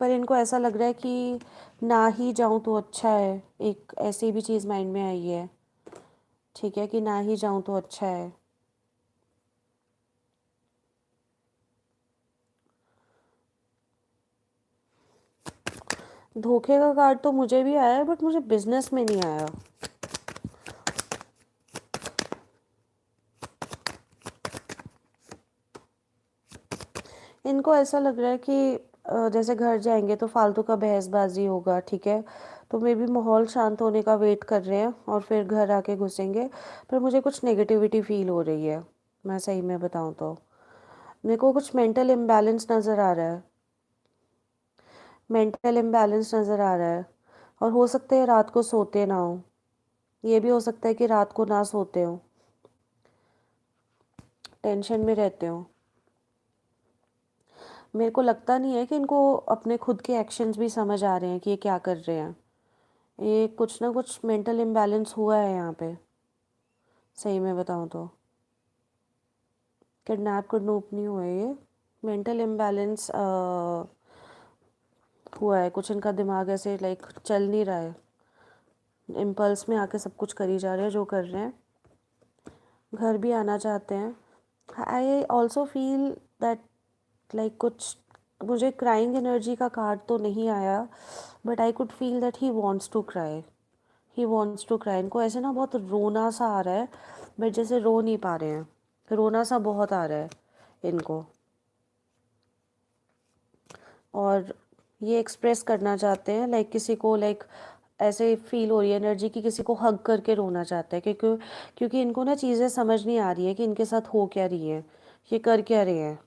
पर इनको ऐसा लग रहा है कि ना ही जाऊं तो अच्छा है। एक ऐसी भी चीज़ माइंड में आई है। ठीक है, कि ना ही जाऊं तो अच्छा है। धोखे का कार्ड तो मुझे भी आया है, बट मुझे बिजनेस में नहीं आया। इनको ऐसा लग रहा है कि जैसे घर जाएंगे तो फालतू का बहसबाजी होगा। ठीक है, तो मे भी माहौल शांत होने का वेट कर रहे हैं और फिर घर आके घुसेंगे। पर मुझे कुछ नेगेटिविटी फील हो रही है, मैं सही में बताऊँ तो। मेरे को कुछ मेंटल इम्बैलेंस नज़र आ रहा है। मेंटल इम्बैलेंस नज़र आ रहा है। और हो सकता है रात को सोते ना हो। ये भी हो सकता है कि रात को ना सोते हो, टेंशन में रहते हो। मेरे को लगता नहीं है कि इनको अपने खुद के एक्शंस भी समझ आ रहे हैं कि ये क्या कर रहे हैं। ये कुछ ना कुछ मेंटल इम्बैलेंस हुआ है यहाँ पे, सही में बताऊँ तो। किडनैप किडनूप नहीं हुए ये। मेंटल इम्बैलेंस हुआ है कुछ। इनका दिमाग ऐसे लाइक चल नहीं रहा है, इम्पल्स में आके सब कुछ करी जा रहे हैं जो कर रहे हैं। घर भी आना चाहते हैं. I also feel that like कुछ मुझे क्राइंग एनर्जी का कार्ड तो नहीं आया, but I could feel that he wants to cry. He wants to cry. इनको ऐसे ना बहुत रोना सा आ रहा है, बट जैसे रो नहीं पा रहे हैं. रोना सा बहुत आ रहा है इनको. और ये एक्सप्रेस करना चाहते हैं, लाइक किसी को, लाइक ऐसे फील हो रही है एनर्जी कि किसी को हग करके रोना चाहते हैं, क्योंकि इनको ना चीज़ें समझ नहीं आ रही है कि इनके साथ हो क्या रही है, ये कर क्या रहे हैं.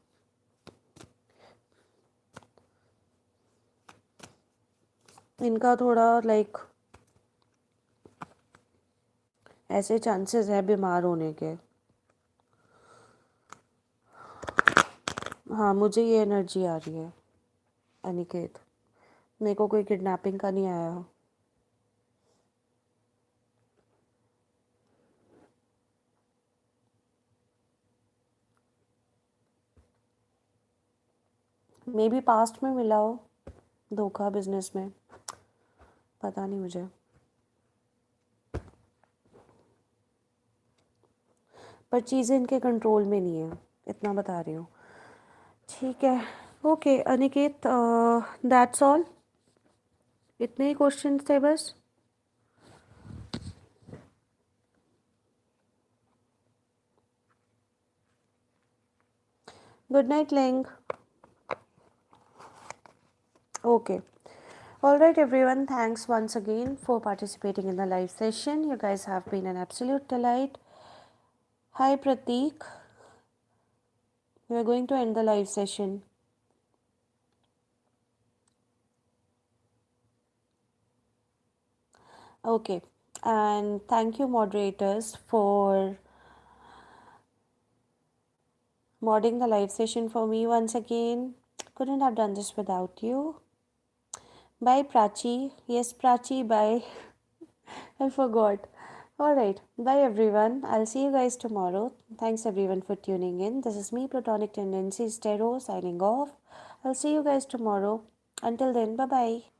इनका थोड़ा लाइक ऐसे चांसेस है बीमार होने के. हाँ, मुझे ये एनर्जी आ रही है अनिकेत. मेरे को कोई किडनैपिंग का नहीं आया. मे बी पास्ट में मिला हो धोखा बिजनेस में, पता नहीं मुझे. पर चीज़ें इनके कंट्रोल में नहीं है, इतना बता रही हूँ. ठीक है. Okay Aniket, that's all. इतने ही क्वेश्चन थे बस. Good night link. Okay. All right, everyone. Thanks once again for participating in the live session. You guys have been an absolute delight. Hi, Prateek. We are going to end the live session. Okay. And thank you, moderators, for modding the live session for me once again. Couldn't have done this without you. Bye, Prachi. Yes, Prachi, bye. I forgot. Alright, bye everyone. I'll see you guys tomorrow. Thanks everyone for tuning in. This is me, Platonic Tendencies Tarot, signing off. I'll see you guys tomorrow. Until then, bye bye.